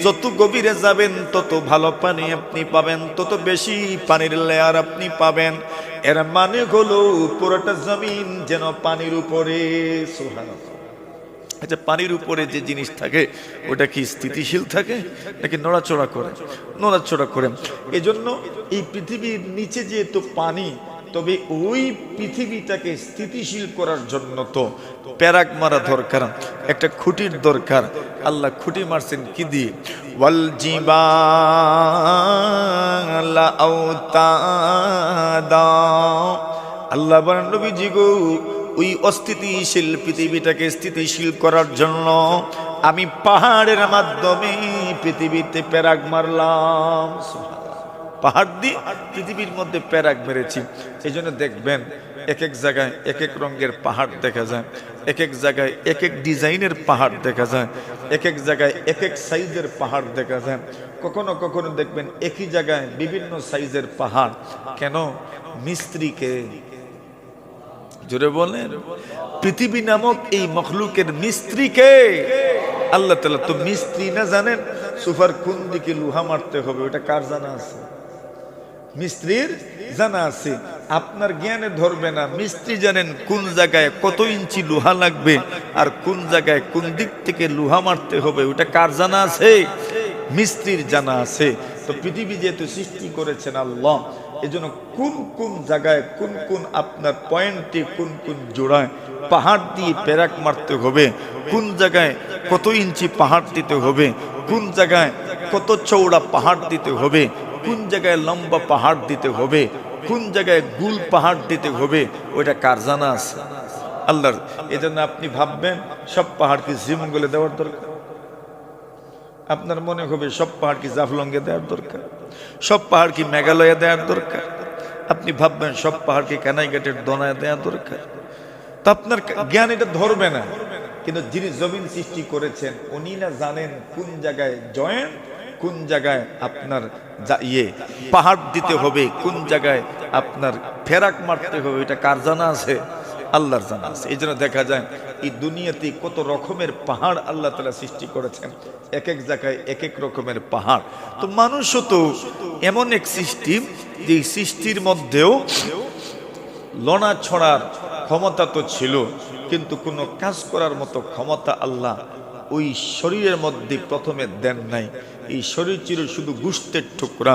যত গভীরে যাবেন তত ভালো পানি আপনি পাবেন, তত বেশি পানির লেয়ার আপনি পাবেন। এর মানে হলো পুরোটা জমিন যেন পানির উপরে। সুবহানাল্লাহ। আচ্ছা, পানির উপরে যে জিনিস থাকে ওটা কি স্থিতিশীল থাকে নাকি নড়াচড়া করে? নড়াচড়া করে। এজন্য এই পৃথিবীর নিচে যেহেতু পানি, তবে ওই পৃথিবীটাকে স্থিতিশীল করার জন্য তো প্যারাক মারা দরকার, একটা খুঁটির দরকার। আল্লাহ খুঁটি মারছেন কি দিয়ে? ওয়াল জিবালা আওতাদা। আল্লাহ বলেন, নবীজি গো, ওই অস্থিতিশীল পৃথিবীটাকে স্থিতিশীল করার জন্য আমি পাহাড়ের মাধ্যমে পৃথিবীতে প্যারাক মারলাম। পাহাড় দিয়ে পৃথিবীর মধ্যে প্যারাক মেরেছি। এই জন্য দেখবেন এক এক জায়গায় এক এক রঙের পাহাড় দেখা যায়, এক এক জায়গায় এক এক ডিজাইনের পাহাড় দেখা যায়, এক এক জায়গায় এক এক সাইজের পাহাড় দেখা যায়। কখনো কখনো দেখবেন একই জায়গায় বিভিন্ন সাইজের পাহাড়। কেন? মিস্ত্রিকে, জোরে বলেন, পৃথিবী নামক এই মখলুকের মিস্ত্রিকে। আল্লাহ তাআলা তো মিস্ত্রি না জানেন সোফার কোন দিকে লোহা মারতে হবে, ওটা কার জানা আছে? মিস্ত্রির জানা আছে। আপনার জ্ঞানে ধরবে না। মিস্ত্রি জানেন কোন জায়গায় কত ইঞ্চি লোহা লাগবে আর কোন জায়গায় কোন দিক থেকে লোহা মারতে হবে, ওটা কার জানা আছে? মিস্ত্রির জানা আছে। তো পৃথিবী যেহেতু সৃষ্টি করেছেন আল্লাহ, এজন্য কোন কোন জায়গায় কোন কোন আপনার পয়েন্টে কোন কোন জোড়ায় পাহাড় দিয়ে পেরাক মারতে হবে, কোন জায়গায় কত ইঞ্চি পাহাড় দিতে হবে, কোন জায়গায় কত চৌড়া পাহাড় দিতে হবে, কোন জায়গায় লম্বা পাহাড় দিতে হবে, কোন জায়গায় গুল পাহাড় দিতে হবে, ওইটা কার জানা আছে? আল্লাহর। এজন্য আপনি ভাববেন সব পাহাড় কি শ্রীমঙ্গলে দেওয়ার দরকার? আপনার মনে হবে সব পাহাড় কি জাফলংয়ে দেওয়ার দরকার? সব পাহাড় কি মেঘালয়ে দেওয়ার দরকার? আপনি ভাববেন সব পাহাড় কি কানাইঘাটের দনায় দেওয়া দরকার? তো আপনার জ্ঞান এটা ধরবে না। কিন্তু যিনি জমিন সৃষ্টি করেছেন উনি না জানেন কোন জায়গায় জয়েন্ট, কোন জায়গায় আপনার পাহাড় দিতে হবে, কোন জায়গায় আপনার ফেরাক মারতে হবে, এটা কার জানা আছে? আল্লাহর জানা আছে। এই জন্য দেখা যায় এই দুনিয়াতে কত রকমের পাহাড় আল্লাহ তাআলা সৃষ্টি করেছেন, এক এক জায়গায় এক এক রকমের পাহাড়। তো মানুষও তো এমন এক সিস্টেম, যে সৃষ্টির মধ্যেও লড়া ছড়ার ক্ষমতা তো ছিল, কিন্তু কোনো কাজ করার মতো ক্ষমতা আল্লাহ ওই শরীরের মধ্যে প্রথমে দেন নাই। এই শরীর ছিল শুধু গোশতের টুকরা।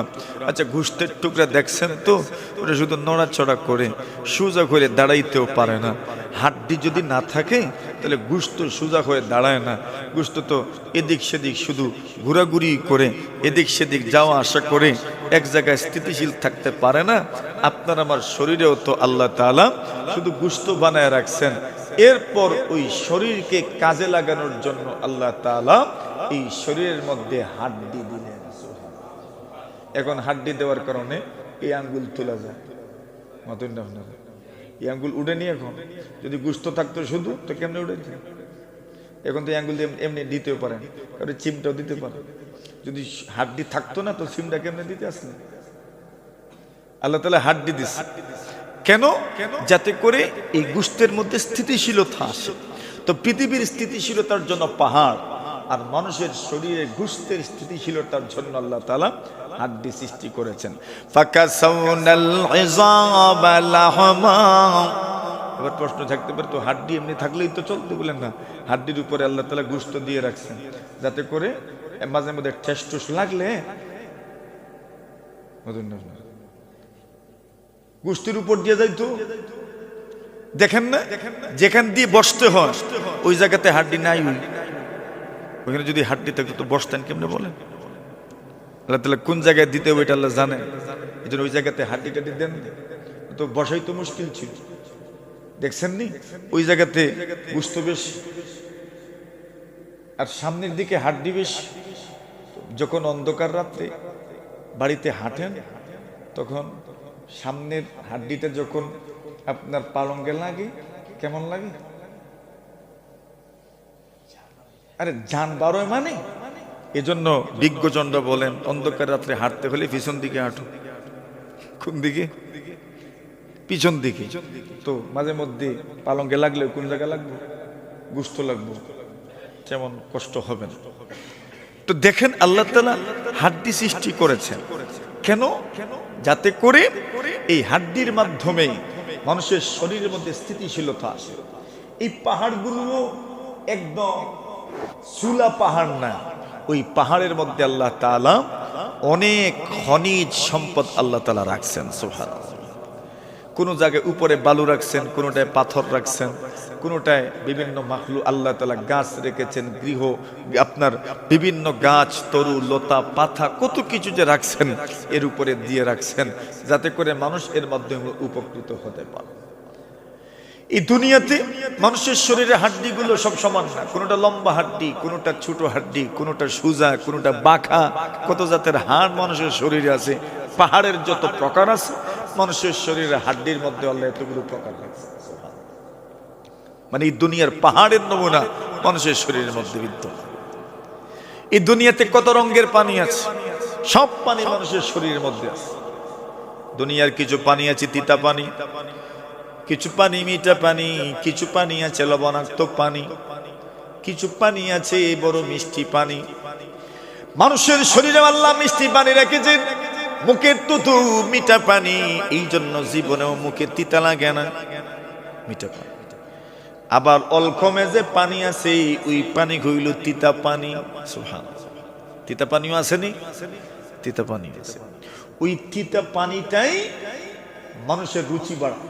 আচ্ছা, গোশতের টুকরা দেখছেন তো, ওটা শুধু নড়াচড়া করে, সোজা করে দাঁড়াইতেও পারে না। হাড্ডি যদি না থাকে তাহলে গোশত সোজা হয়ে দাঁড়ায় না। গোশত তো এদিক সেদিক শুধু ঘোরাঘুরি করে, এদিক সেদিক যাওয়া আসা করে, এক জায়গায় স্থিতিশীল থাকতে পারে না। আপনার আমার শরীরেও তো আল্লাহ তাআলা শুধু গোশত বানায় রাখছেন। এরপর ওই শরীরকে কাজে লাগানোর জন্য আল্লাহ তাআলা এই শরীরের মধ্যে হাড্ডি দিলেন। এখন হাড্ডি দেওয়ার কারণে এই আঙ্গুল তোলা যায়, মতন না আপনারা, এই আঙ্গুল উঠেনি। এখন যদি গোশত থাকতো শুধু, তো কেমনে উঠেছে? এখন তো এই আঙ্গুল দিয়ে এমনি দিতেও পারেন, কারণ চিমটাও দিতে পারেন। যদি হাড্ডি থাকতো না, তো চিমটা কেমনে দিতে আসলেন? আল্লাহ তাআলা হাড্ডি দিচ্ছে কেন? যাতে করে এই গোশতের মধ্যে স্থিতিশীলতা আসে। তো পৃথিবীর স্থিতিশীলতার জন্য পাহাড়, আর মানুষের শরীরে গোশতের স্থিতিশীলতার জন্য আল্লাহ তাআলা হাড্ডি সৃষ্টি করেছেন। ফাকাসাউনাল ইযাবা লাহমা। এবার প্রশ্ন থাকতে পারে, তো হাড্ডি এমনি থাকলেই তো চলতে, বলেন না? হাড্ডির উপরে আল্লাহ তাআলা গোশত দিয়ে রাখছেন, যাতে করে মাঝে মধ্যে ঠেস ঠুস লাগলে গোশতের উপর দিয়ে যাইতো। দেখেন না, যেখান দিয়ে বসতে হয় ওই জায়গাতে হাড্ডি নাই। ওইখানে যদি হাড্ডি থাকতো তো বসতেন কেমনে বলেন? আল্লাহ তাআলা কোন জায়গায় দিতে হবে এটা আল্লাহ জানেন। এই জন্য ওই জায়গাতে হাড্ডি টাড্ডি দেন, তো বসাই তো মুশকিল ছিল। দেখছেন নি ওই জায়গাতে গোশত বেশি, আর সামনের দিকে হাড্ডি বেশি। যখন অন্ধকার রাত্রে বাড়িতে হাঁটেন, তখন সামনের হাড্ডিটা যখন আপনার পালঙ্গে লাগে, কেমন লাগে? আরে জান বারোয় মানে। এজন্য বিজ্ঞজনরা বলেন অন্ধকার রাত্রে হাঁটতে হলে পিছন দিকে হাঁটো। কোন দিকে? পিছন দিকে। তো মাঝে মধ্যে পালঙ্গে লাগলে কোন জায়গা লাগবে? গোশত লাগবে, তেমন কষ্ট হবে না। তো দেখেন আল্লাহ তাআলা হাড্ডি সৃষ্টি করেছেন কেন? যাতে করে এই হাড্ডির মাধ্যমে মানুষের শরীরের মধ্যে স্থিতিশীলতা আসে। এই পাহাড়গুলো একদম চুলা পাহাড় না, ওই পাহাড়ের মধ্যে আল্লাহ তাআলা অনেক খনিজ সম্পদ আল্লাহ তাআলা রাখছেন। সুবহানাল্লাহ। কোনো জায়গায় উপরে বালু রাখছেন, কোনোটায় পাথর রাখছেন, কোনোটায় বিভিন্ন মাখলুক আল্লাহ তাআলা গাছ রেখেছেন, গৃহ আপনার বিভিন্ন গাছ, তরু লতা পাতা কত কিছু যে রাখছেন, এর উপরে দিয়ে রাখছেন, যাতে করে মানুষ এর মাধ্যমে উপকৃত হতে পারে। এই দুনিয়াতে মানুষের শরীরে হাড্ডিগুলো সব সমান না। কোনোটা লম্বা হাড্ডি, কোনোটা ছোট হাড্ডি, কোনোটা সোজা, কোনোটা বাঁকা, কত জাতের হাড় মানুষের শরীরে আছে। পাহাড়ের যত প্রকার আছে, মানুষের শরীরে হাড্ডির মধ্যে আল্লাহ এতগুলো প্রকার রাখছে। মানে এই দুনিয়ার পাহাড়ের নমুনা মানুষের শরীরের মধ্যে বিদ্যমান। এই দুনিয়াতে কত রঙের পানি আছে, সব পানি মানুষের শরীরের মধ্যে আছে। দুনিয়ার কিছু পানি আছে তিতা পানি, কিছু পানি মিঠা পানি, কিছু পানি আছে লবণাক্ত পানি, কিছু পানি আছে বড় মিষ্টি পানি। মানুষের শরীরে আল্লাহ মিষ্টি পানি রেখেছেন, মুখের তুতু মিঠা পানি, এই জন্য জীবনেও মুখে তিতা লাগে না, মিঠা পানি। আবার অলকমে যে পানি আছে ওই পানি হইল তিতা পানি। সুবহানাল্লাহ, তিতা পানিও আসেনি, তিতা পানি আছে। ওই তিতা পানিটাই মানুষের রুচি বাড়ায়।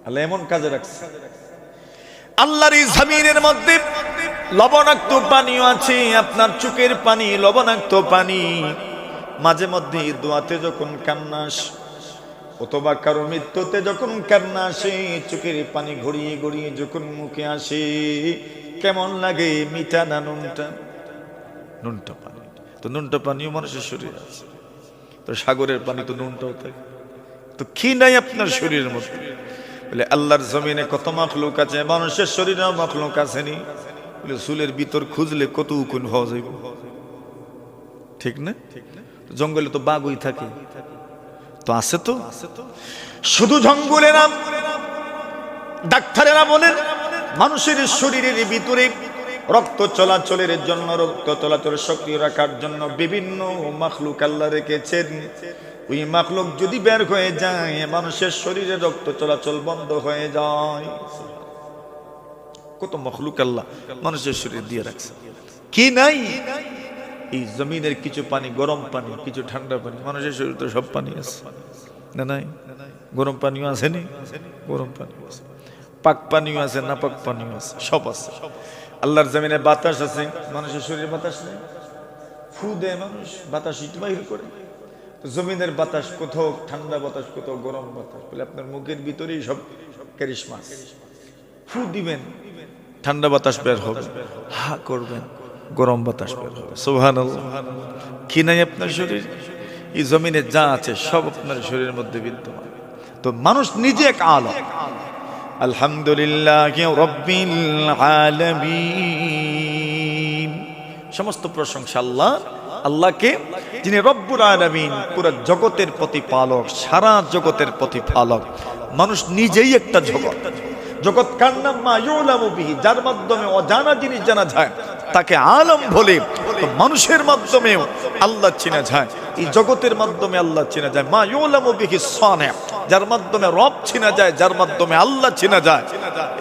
আল্লাহ এমন কাজে রাখছে। আল্লাহর এই জমিনের মধ্যে লবণাক্ত পানিও আছে, আপনার চোখের পানি লবণাক্ত পানি। মাঝে মধ্যে দোয়াতে যখন কান্না আসে অথবা কারো মৃত্যুতে যখন কান্না আসে, চোখের পানি গড়িয়ে গড়িয়ে যখন মুখে আসে, কেমন লাগে? মিঠা না নুনটা? নুনটা পানি। তো নুনটা পানিও মানুষের শরীরে আছে। তো সাগরের পানি তো নুনটাও থাকে। তো কি নাই আপনার শরীরের মধ্যে? বলে আল্লাহর জমিনে কত মাখলুক আছে, মানুষের শরীরেও মাখলুক আসেনি। বলে চুলের ভিতর খুঁজলে কত উকুন হওয়া যাইব, ঠিক না? জঙ্গলে তো বাঘই থাকে, তো আছে তো। শুধু জঙ্গলে না, ডাক্তারেরা বলেন মানুষের শরীরের ভিতরে রক্ত চলাচলের জন্য, রক্ত চলাচল সক্রিয় রাখার জন্য বিভিন্ন মাখলুক আল্লাহ রেখেছেন। ওই মাখলুক যদি বের হয়ে যায়, মানুষের শরীরে রক্ত চলাচল বন্ধ হয়ে যায়। কত মাখলুক আল্লাহ মানুষের শরীর দিয়ে রাখছে। কি নাই? এই জমিনের কিছু পানি গরম পানি, কিছু ঠান্ডা পানি। মানুষের শরীরে তো সব পানি আছে না? নাই? গরম পানিও আছে নি? গরম পানি আছে, পাক পানিও আছে, না পাক পানিও আছে, সব আছে। আল্লাহর জমিনে বাতাস আছে, মানুষের শরীরে বাতাস নেই। ফু দেয় মানুষ, বাতাস ইট বাহির করে। জমিনের বাতাস কোথাও ঠান্ডা বাতাস, কোথাও গরম বাতাস। বলে আপনার মুখের ভিতরেই সব ক্যারিশমা। ফু দিবেন, ঠান্ডা বাতাস বের হবে, হা করবেন, গরম বাতাস বের হবে। সুবহানাল্লাহ। কি নাই আপনার শরীর? এই জমিনে যা আছে সব আপনার শরীরের মধ্যে বিদ্যমান। তো মানুষ নিজে এক আলম। আলহামদুলিল্লাহি রাব্বিল আলামিন। সমস্ত প্রশংসা আল্লাহ, আল্লাহকে, যিনি রব্বুল আলামিন, পুরো জগতের প্রতিপালক, সারা জগতের প্রতিপালক। মানুষ নিজেই একটা জগৎ। জগৎ কার নাম? মা ইউলামু বিহি, যার মাধ্যমে অজানা জিনিস জানা যায় তাকে আলম বলে। তো মানুষের মাধ্যমেও আল্লাহ চেনা যায়, এই জগতের মাধ্যমে আল্লাহ চেনা যায়। মা ইউলামু বিহি সানি, যার মাধ্যমে রব চেনা যায়, যার মাধ্যমে আল্লাহ চেনা যায়,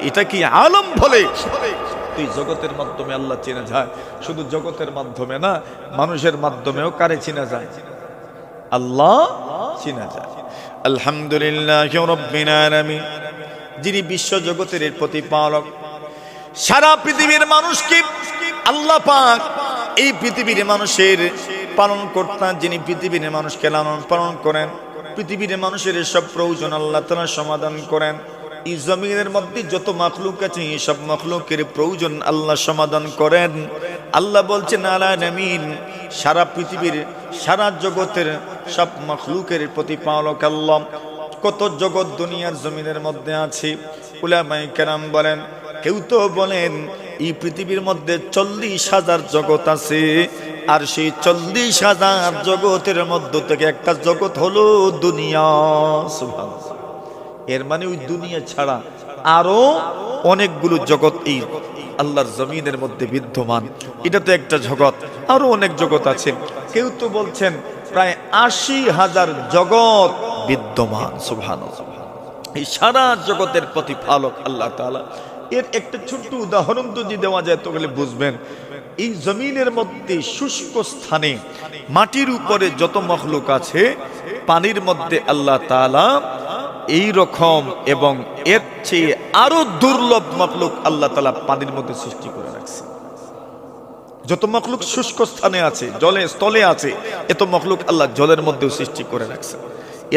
এটা কি আলম বলে? এই জগতের মাধ্যমে আল্লাহ চেনা যায়। শুধু জগতের মাধ্যমে না, মানুষের মাধ্যমেও কারে চেনা যায়? আল্লাহ চেনা যায়। আলহামদুলিল্লাহি রাব্বিল আলামিন, যিনি বিশ্ব জগতের প্রতিপালক। সারা পৃথিবীর মানুষকে আল্লাহ পাক এই পৃথিবীর মানুষের পালন কর্তা, যিনি পৃথিবীর মানুষকে লালন পালন করেন, পৃথিবীর মানুষের সব প্রয়োজন আল্লাহ তাআলা সমাধান করেন। এই জমিনের মধ্যে যত মাখলুক আছে সব মাখলুকের প্রয়োজন আল্লাহ সমাধান করেন। আল্লাহ বলছেন আলামিন, সারা পৃথিবীর, সারা জগতের সব মাখলুকের প্রতিপালক আল্লাহ। কত জগৎ দুনিয়ার জমিনের মধ্যে আছে। উলামায়ে কেরাম বলেন, কেউ তো বলেন এই পৃথিবীর মধ্যে 40,000 জগৎ আছে, আর সেই 40,000 জগতের মধ্য থেকে একটা জগৎ হলো দুনিয়া। সুবহানাল্লাহ। এর মানে ওই দুনিয়া ছাড়া আরো অনেকগুলো জগৎ এই আল্লাহর জমিনের মধ্যে বিদ্যমান। এটা তো একটা জগৎ, আরো অনেক জগৎ আছে। কেউ তো বলছেন প্রায় 80,000 জগৎ বিদ্যমান। সুবহানাল্লাহ। এই সারা জগতের প্রতিপালক আল্লাহ তাআলা। এর একটা ছোট্ট উদাহরণ যদি দেওয়া যায় তাহলে বুঝবেন। এই জমিনের মধ্যে শুষ্ক স্থানে মাটির উপরে যত মখলুক আছে, পানির মধ্যে আল্লাহ তাআলা এই রকম এবং এর চেয়ে আরো দুর্লভ মখলুক আল্লাহ তাআলা পানির মধ্যে সৃষ্টি করে রাখছে। যত মখলুক শুষ্ক স্থানে আছে, জলে স্থলে আছে, এত মখলুক আল্লাহ জলের মধ্যেও সৃষ্টি করে রাখছে।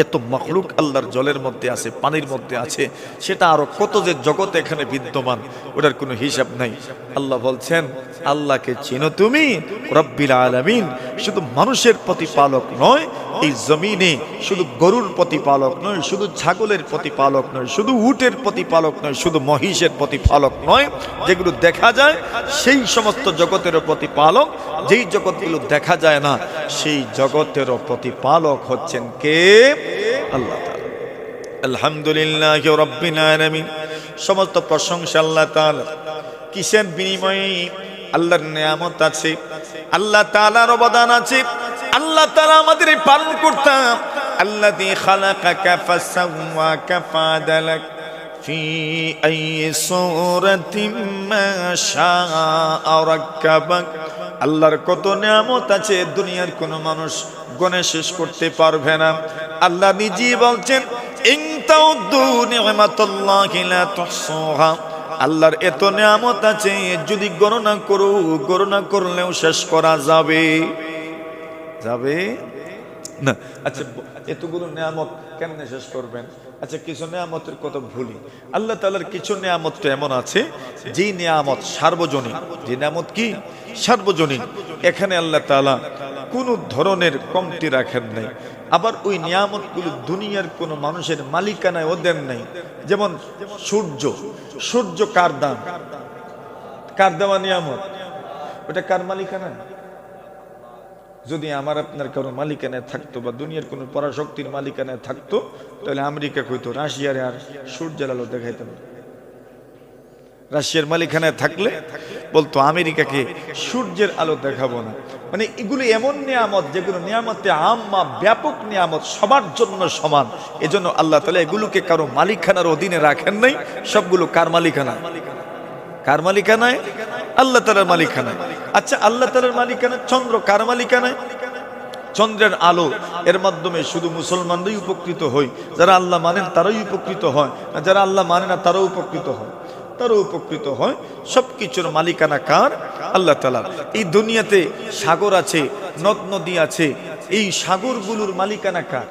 এত মখলুক আল্লাহর জলের মধ্যে আছে, পানির মধ্যে আছে, সেটা আরো কত যে জগৎ এখানে বিদ্যমান, ওটার কোনো হিসাব নাই। আল্লাহ বলছেন, আল্লাহকে চিনো তুমি? রব্বিল আলামিন। শুধু মানুষের প্রতিপালক নয়, এই জমিনে শুধু গরুর প্রতিপালক নয়, শুধু ছাগলের প্রতিপালক নয়, শুধু উটের প্রতিপালক নয়, শুধু মহিষের প্রতিপালক নয়, যেগুলো দেখা যায় সেই সমস্ত জগতেরও প্রতিপালক। যেই জগৎগুলো দেখা যায় না সেই জগতেরও প্রতিপালক হচ্ছেন কে? আল্লাহ তাআলা। আলহামদুলিল্লাহি রাব্বিল আলামিন। সমস্ত প্রশংসা আল্লাহ তাআলা। কিসের বিনিময়ে? আল্লাহর নিয়ামত আছে, আল্লাহ তাআলার অবদান আছে, আল্লাহ তাআলা আমাদের পালন করতাম। আল্লাযী খালাকাকা ফাসাওয়াকা ফাআদালাক ফি আইয়ি সূরাতিন মা শাআ রাক্কাবাক। আল্লাহর কত নিয়ামত আছে দুনিয়ার কোনো মানুষ গণে শেষ করতে পারবে না। আল্লাহ নিজেই বলছেন ইন তাউদ্দু নি'মাতাল্লাহি লা তুহসুহা। আল্লাহর এত নিয়ামত আছে যদি গণনা করো, গণনা করলেও শেষ করা যাবে না। আচ্ছা, এতগুলো নিয়ামত কেমনে শেষ করবেন? আচ্ছা, কিছু নিয়ামতের কথা ভুলি। আল্লাহ তাআলার কিছু নিয়ামত তো এমন আছে যে নিয়ামত সার্বজনীন, যে নিয়ামত কি সার্বজনীন। এখানে আল্লাহ তাআলা কোনো ধরনের কমতি রাখেন নাই। আবার ওই নিয়ামতগুলো দুনিয়ার কোনো মানুষের মালিকানায় দেন নাই। যেমন সূর্য কার দান? কার দেওয়া নিয়ামত? ওটা কার মালিকানা? যদি আমার আপনার কারো মালিকানায় থাকতো বা দুনিয়ার কোনো পরাশক্তির মালিকানায় থাকতো, তাহলে আমেরিকা কইতো রাশিয়ারে আর সূর্যের আলো দেখাইতাম। রাশিয়ার মালিকানায় থাকলে বলতো আমেরিকাকে সূর্যের আলো দেখাবো না। মানে এগুলো এমন নিয়ামত যেগুলো নিয়ামতে আম্মা, ব্যাপক নিয়ামত, সবার জন্য সমান। এজন্য আল্লাহ তাআলা এগুলোকে কারো মালিকানার অধীনে রাখেন নাই। সবগুলো কার মালিকানা? কার মালিকানায়? আল্লাহ তাআলার মালিকানায়। আচ্ছা, আল্লাহ তাআলার মালিকানায় চন্দ্র কার মালিকানায়? চন্দ্রের আলো এর মাধ্যমে শুধু মুসলমানরাই উপকৃত হয়। যারা আল্লাহ মানেন তারাই উপকৃত হয়, আর যারা আল্লাহ মানে না তারাও উপকৃত হয়। সবকিছুর মালিকানা কার? আল্লাহ তাআলা। এই দুনিয়াতে সাগর আছে, নদ নদী আছে, এই সাগরগুলোর মালিকানা কার?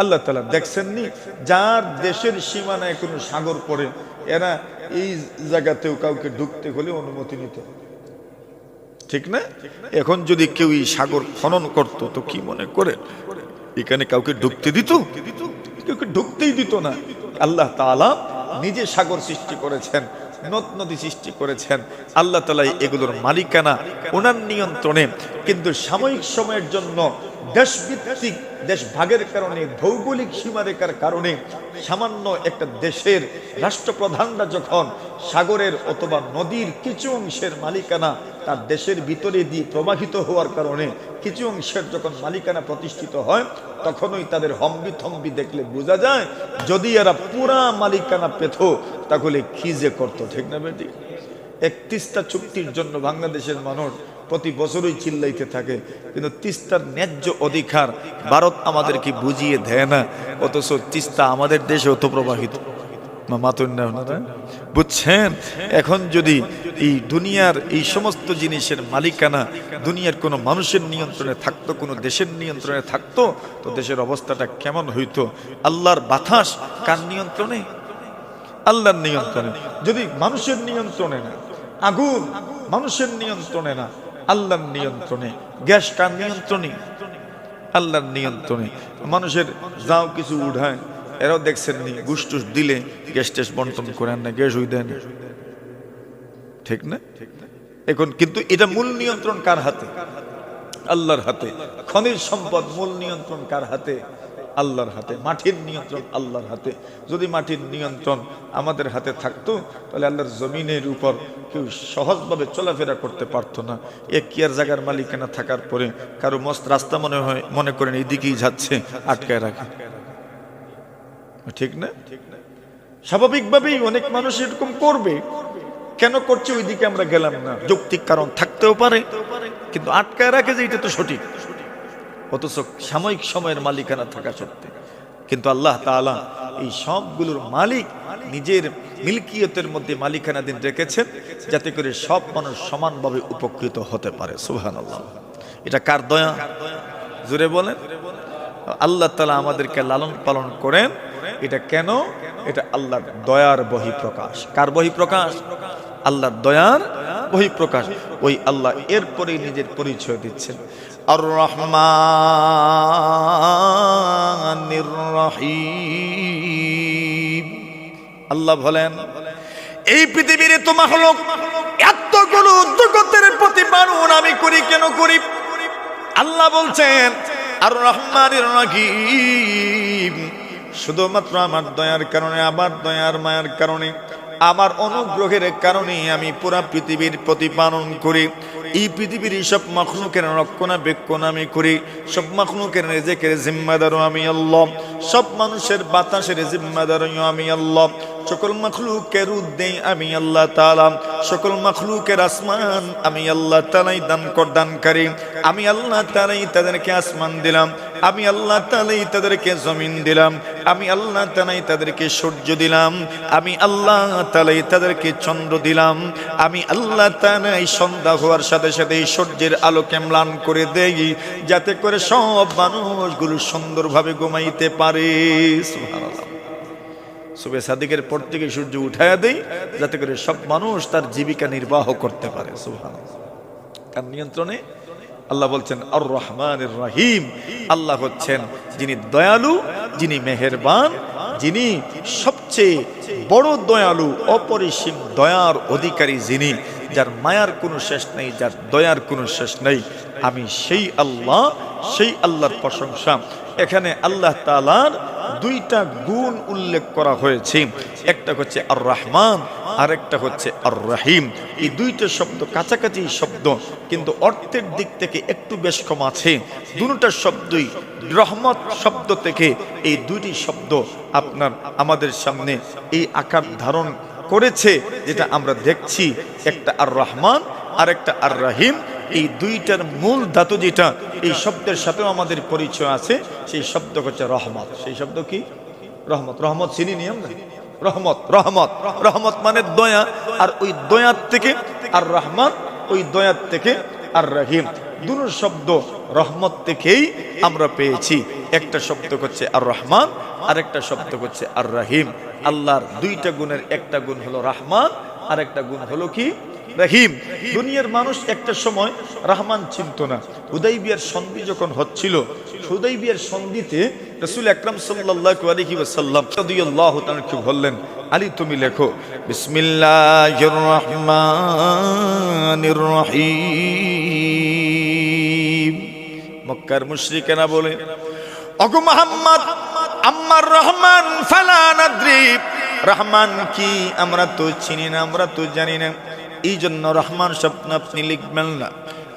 আল্লাহ তাআলা। দেখছেননি যার দেশের সীমানায় কোনো সাগর পড়ে, এরা এই জায়গাতেও কাউকে ঢুকতে হলে অনুমতি নিত, ঠিক না? এখন যদি কেউ এই সাগর খনন করত তো কি মনে করে এখানে কাউকে ঢুকতে দিত? কাউকে ঢুকতেই দিত না। আল্লাহ তাআলা নিজে সাগর সৃষ্টি করেছেন, নদ নদী সৃষ্টি করেছেন। আল্লাহ তাআলা এগুলোর মালিকানা, ওনার নিয়ন্ত্রণে। কিন্তু সাময়িক সময়ের জন্য দেশভিত্তিক দেশ ভাগের কারণে, ভৌগোলিক সীমারেখার কারণে সামান্য একটা দেশের রাষ্ট্রপ্রধানরা যখন সাগরের অথবা নদীর কিছু অংশের মালিকানা তার দেশের ভিতরে দিয়ে প্রবাহিত হওয়ার কারণে কিছু অংশের যখন মালিকানা প্রতিষ্ঠিত হয়, তখনই তাদের হম্বি দেখলে বোঝা যায় যদি এরা পুরা মালিকানা পেত তাহলে কি যে করতো, ঠিক না বেটি? ৩১টা চুক্তির জন্য বাংলাদেশের মানুষ প্রতি বছরই চিল্লাইতে থাকে, কিন্তু তিস্তার ন্যায্য অধিকার ভারত আমাদেরকে বুঝিয়ে দেয় না। অথচ তিস্তা আমাদের দেশে অত প্রবাহিত। বুঝছেন? এখন যদি এই দুনিয়ার এই সমস্ত জিনিসের মালিকানা দুনিয়ার কোনো মানুষের নিয়ন্ত্রণে থাকতো, কোনো দেশের নিয়ন্ত্রণে থাকতো, তো দেশের অবস্থাটা কেমন হইতো? আল্লাহর বাতাস কার নিয়ন্ত্রণে? আল্লাহর নিয়ন্ত্রণে। যদি মানুষের নিয়ন্ত্রণে না, আগুন মানুষের নিয়ন্ত্রণে না, আল্লাহর নিয়ন্ত্রণে। গ্যাস কার নিয়ন্ত্রণে? আল্লাহর নিয়ন্ত্রণে। মানুষের যাও কিছু উঠায়, এরাও দেখছেন নি ঘুষ টুস দিলে গ্যাস টেস বন্টন করেন না, গ্যাস হই দেন, ঠিক না? এখন কিন্তু এটা মূল নিয়ন্ত্রণ কার হাতে? আল্লাহর হাতে। খনিজ সম্পদ মূল নিয়ন্ত্রণ কার হাতে? আল্লাহর হাতে। মাটির নিয়ন্ত্রণ আল্লাহর হাতে। যদি মাটির নিয়ন্ত্রণ আমাদের হাতে থাকতো তাহলে আল্লাহর জমিনের উপর কেউ সহজভাবে চলাফেরা করতে পারতো না। এক কিয়ার জায়গার মালিকানা থাকার পরে কারো মস্ত রাস্তা মনে করেন এইদিকেই যাচ্ছে, আটকায় রাখে, ঠিক না? স্বাভাবিকভাবেই অনেক মানুষ এরকম করবে। কেন করছে ওইদিকে আমরা গেলাম না, যৌক্তিক কারণ থাকতেও পারে, কিন্তু আটকায় রাখে যে এটা তো সঠিক। অথচ সাময়িক সময়ের মালিকানা থাকা সত্ত্বে কিন্তু আল্লাহ তাআলা এই সবগুলোর মালিক, নিজের মিলকিয়তের মধ্যে মালিকানা দিন রেখেছেন যাতে করে সব মানুষ সমানভাবে উপকৃত হতে পারে। সুবহানাল্লাহ। এটা কার দয়া? জোরে বলেন। আল্লাহ তাআলা আমাদেরকে লালন পালন করেন। এটা কেন? এটা আল্লাহর দয়ার বহিঃপ্রকাশ। কার বহিঃপ্রকাশ? আল্লাহর দয়ার বহিঃপ্রকাশ। ওই আল্লাহ এরপরে নিজের পরিচয় দিচ্ছেন, আর রহমানির রহিম। আল্লাহ বলেন এই পৃথিবীর তো মাখলুক এতগুলো জগতের প্রতিপালন আমি করি কেন করি? আল্লাহ বলছেন আর রহমানির রহিম, শুধুমাত্র আমার দয়ার কারণে, আমার দয়ার মায়ার কারণে, আমার অনুগ্রহের কারণে আমি পুরা পৃথিবীর প্রতিপালন করি। এই পৃথিবীর সব মাখলুকের রক্ষণাবেক্ষণ আমি করি, সব মাখলুকের রিজিকের জিম্মাদারও আমি আল্লাহ, সব মানুষের বাতাসের জিম্মাদারও আমি আল্লাহ, সকল মাখলুকের রূপ দেই আমি আল্লাহ তাআলা, সকল মাখলুকের আসমান আমি আল্লাহ তাআলাই দানকারী, আমি আল্লাহ তাআলাই তাদেরকে আসমান দিলাম, আমি আল্লাহ তাআলাই তাদেরকে জমিন দিলাম, আমি আল্লাহ তাআলাই তাদেরকে সূর্য দিলাম, আমি আল্লাহ তাআলাই তাদেরকে চন্দ্র দিলাম, আমি আল্লাহ তাআলাই সন্ধ্যা হওয়ার সাথে সাথে সূর্যের আলোকে ম্লান করে দেই যাতে করে সব মানুষগুলো সুন্দরভাবে ঘুমাইতে পারে। সুবহানাল্লাহ। সুবে সাদিকের পর থেকে সূর্য উঠায়া দেই যাতে করে সব মানুষ তার জীবিকা নির্বাহ করতে পারে। সুবহানাল্লাহ। তার নিয়ন্ত্রণে আল্লাহ বলছেন আর রহমানির রহিম, আল্লাহ হচ্ছেন যিনি দয়ালু, যিনি মেহেরবান, যিনি সবচেয়ে বড় দয়ালু, অপরিসীম দয়ার অধিকারী, যিনি যার মায়ার কোনো শেষ নেই, যার দয়ার কোনো শেষ নেই। আমি সেই আল্লাহ, সেই আল্লাহর প্রশংসা। এখানে আল্লাহ তাআলার দুইটা গুণ উল্লেখ করা হয়েছে, একটা হচ্ছে আর রহমান আর একটা হচ্ছে আর রহিম। এই দুইটা শব্দ কাছাকাছি শব্দ, কিন্তু অর্থের দিক থেকে একটু বেশ কম আছে। দুটো শব্দই রহমত শব্দ থেকে এই দুইটি শব্দ আপনার আমাদের সামনে এই আকার ধারণ করেছে যেটা আমরা দেখছি, একটা আর রহমান আর একটা আর রহিম। এই দুইটার মূল ধাতু যেটা এই শব্দের সাথেও আমাদের পরিচয় আছে, সেই শব্দ হচ্ছে রহমত। সেই শব্দ কি? রহমত। রহমত চিনি নি আমরা? রহমত, রহমত, রহমত মানে দয়া, আর ওই দয়ার থেকে আর রহমান, ওই দয়ার থেকে আর রহিম। দুটো শব্দ রহমত থেকেই আমরা পেয়েছি। একটা শব্দ হচ্ছে আর রহমান আর একটা শব্দ হচ্ছে আর রহিম। আল্লাহর দুইটা গুণের একটা গুণ হলো রহমান আর একটা গুণ হলো কি? রহিম। দুনিয়ার মানুষ একটা সময় রহমান চিনত না। হুদাইবিয়ার সন্ধি যখন হচ্ছিল, হুদাইবিয়ার সন্ধিতে রাসূল আকরাম সাল্লাল্লাহু আলাইহি ওয়াসাল্লাম রাদিয়াল্লাহু তাআলা কি বললেন? আলী তুমি লেখো বিসমিল্লাহির রহমানির রহিম। মক্কার মুশরিকেরা বলে, ওগো মুহাম্মদ, আম্মার রহমান ফালা নাদ্রি, রহমান কি আমরা তো চিনি না, আমরা তো জানি না, এই জন্য রহমান শব্দ আপনি লিখবেন না।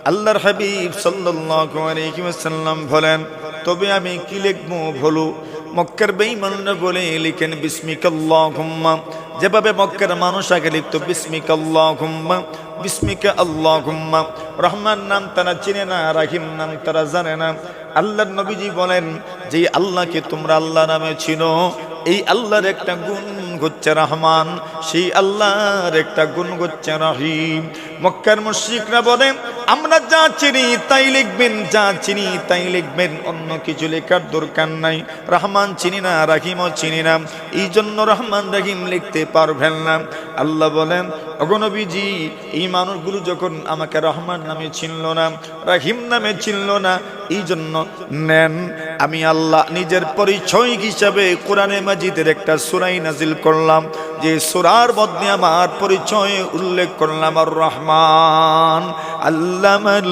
আল্লাহর হাবিব সাল্লাল্লাহু আলাইহি ওয়াসাল্লাম বলেন, তবে আমি কি লিখবো বলো? মক্কার বেঈমানরা বলে লিখেন বিসমিকাল্লাহুম্মা, যেভাবে মক্কার মানুষ আগে লিখতো বিসমিকাল্লাহুম্মা, বিসমিকা আল্লাহুম্মা। রহমান নাম তারা চিনে না, রহিম নাম তারা জানে না। আল্লাহর নবীজি বলেন, যে আল্লাহকে তোমরা আল্লাহ নামে চিনো, এই আল্লাহর একটা গুণ হচ্ছে রহমান, সেই আল্লাহর একটা গুণ হচ্ছে রহিম। মক্কার মুশরিকরা বলে, আমরা যা চিনি তাই লিখবেন, যা চিনি তাই লিখবেন, অন্য কিছু লেখার দরকার নাই। রহমান চিনি না, রহিমও চিনি না, এই জন্য রহমান রহিম লিখতে পারবেন না। আল্লাহ বলেন, ওগো নবীজি, এই মানুষগুলো যখন আমাকে রহমান নামে চিনল না, রহিম নামে চিনল না, এই জন্য নেন আমি আল্লাহ নিজের পরিচয় হিসাবে কোরআনে মাজিদের একটা সূরা নাজিল করলাম, যে সূরার মধ্যে আমার পরিচয় উল্লেখ করলাম আর রহমান আল্লামাল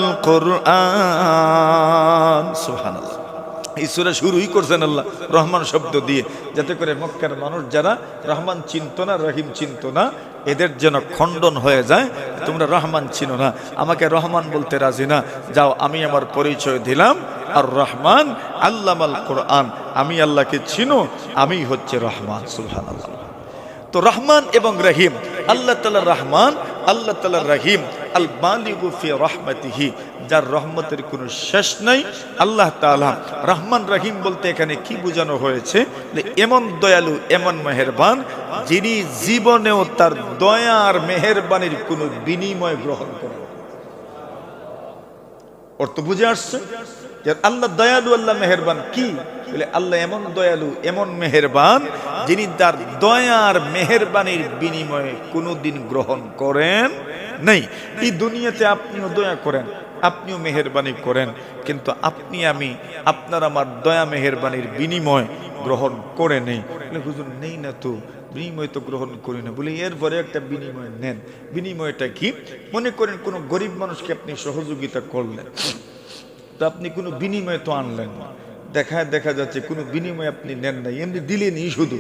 কোরআন। সুবহানাল্লাহ। এই সূরা শুরুই করছেন আল্লাহ রহমান শব্দ দিয়ে, যাতে করে মক্কার মানুষ যারা রহমান চিনত না, রহিম চিনত না, এদের যেন খণ্ডন হয়ে যায়। তোমরা রহমান চিনো না, আমাকে রহমান বলতে রাজি না, যাও আমি আমার পরিচয় দিলাম আর রহমান আল্লামাল কোরআন, আমি আল্লাহকে চিনো, আমি হচ্ছে রহমান। সুবহানাল্লাহ। তো রহমান এবং রহিম, আল্লাহ তাআলা রহমান, আল্লাহ তাআলা রহিম। আল বালিগু ফি রাহমাতিহি, যার রহমতের কোনো শেষ নাই। আল্লাহ তাআলা রহমান রহিম বলতে এখানে কি বোঝানো হয়েছে? এমন দয়ালু, এমন মেহেরবান, যিনি জীবনেও তার দয়ার মেহেরবানির কোনো বিনিময় গ্রহণ করেন। অর্থ বুঝে আসছে? আল্লাহ দয়ালু, আল্লাহ মেহেরবান। কি বলে? আল্লাহ এমন দয়ালু, এমন মেহেরবান, যিনি তার দয়ার মেহেরবানির বিনিময়ে কোনোদিন গ্রহণ করেন নাই। এই দুনিয়াতে আপনিও দয়া করেন, আপনিও মেহেরবানি করেন, কিন্তু আপনি আমি, আপনার আমার দয়া মেহেরবানির বিনিময় গ্রহণ করে নেই। হুজুর নেই না তো, বিনিময় তো গ্রহণ করি না। বলি এরপরে একটা বিনিময় নেন। বিনিময়টা কি? মনে করেন কোনো গরিব মানুষকে আপনি সহযোগিতা করলেন, তো আপনি কোনো বিনিময় তো আনলেন না, দেখা যাচ্ছে কোনো বিনিময় আপনি নেন নাই, এমনি দিলেনই শুধু।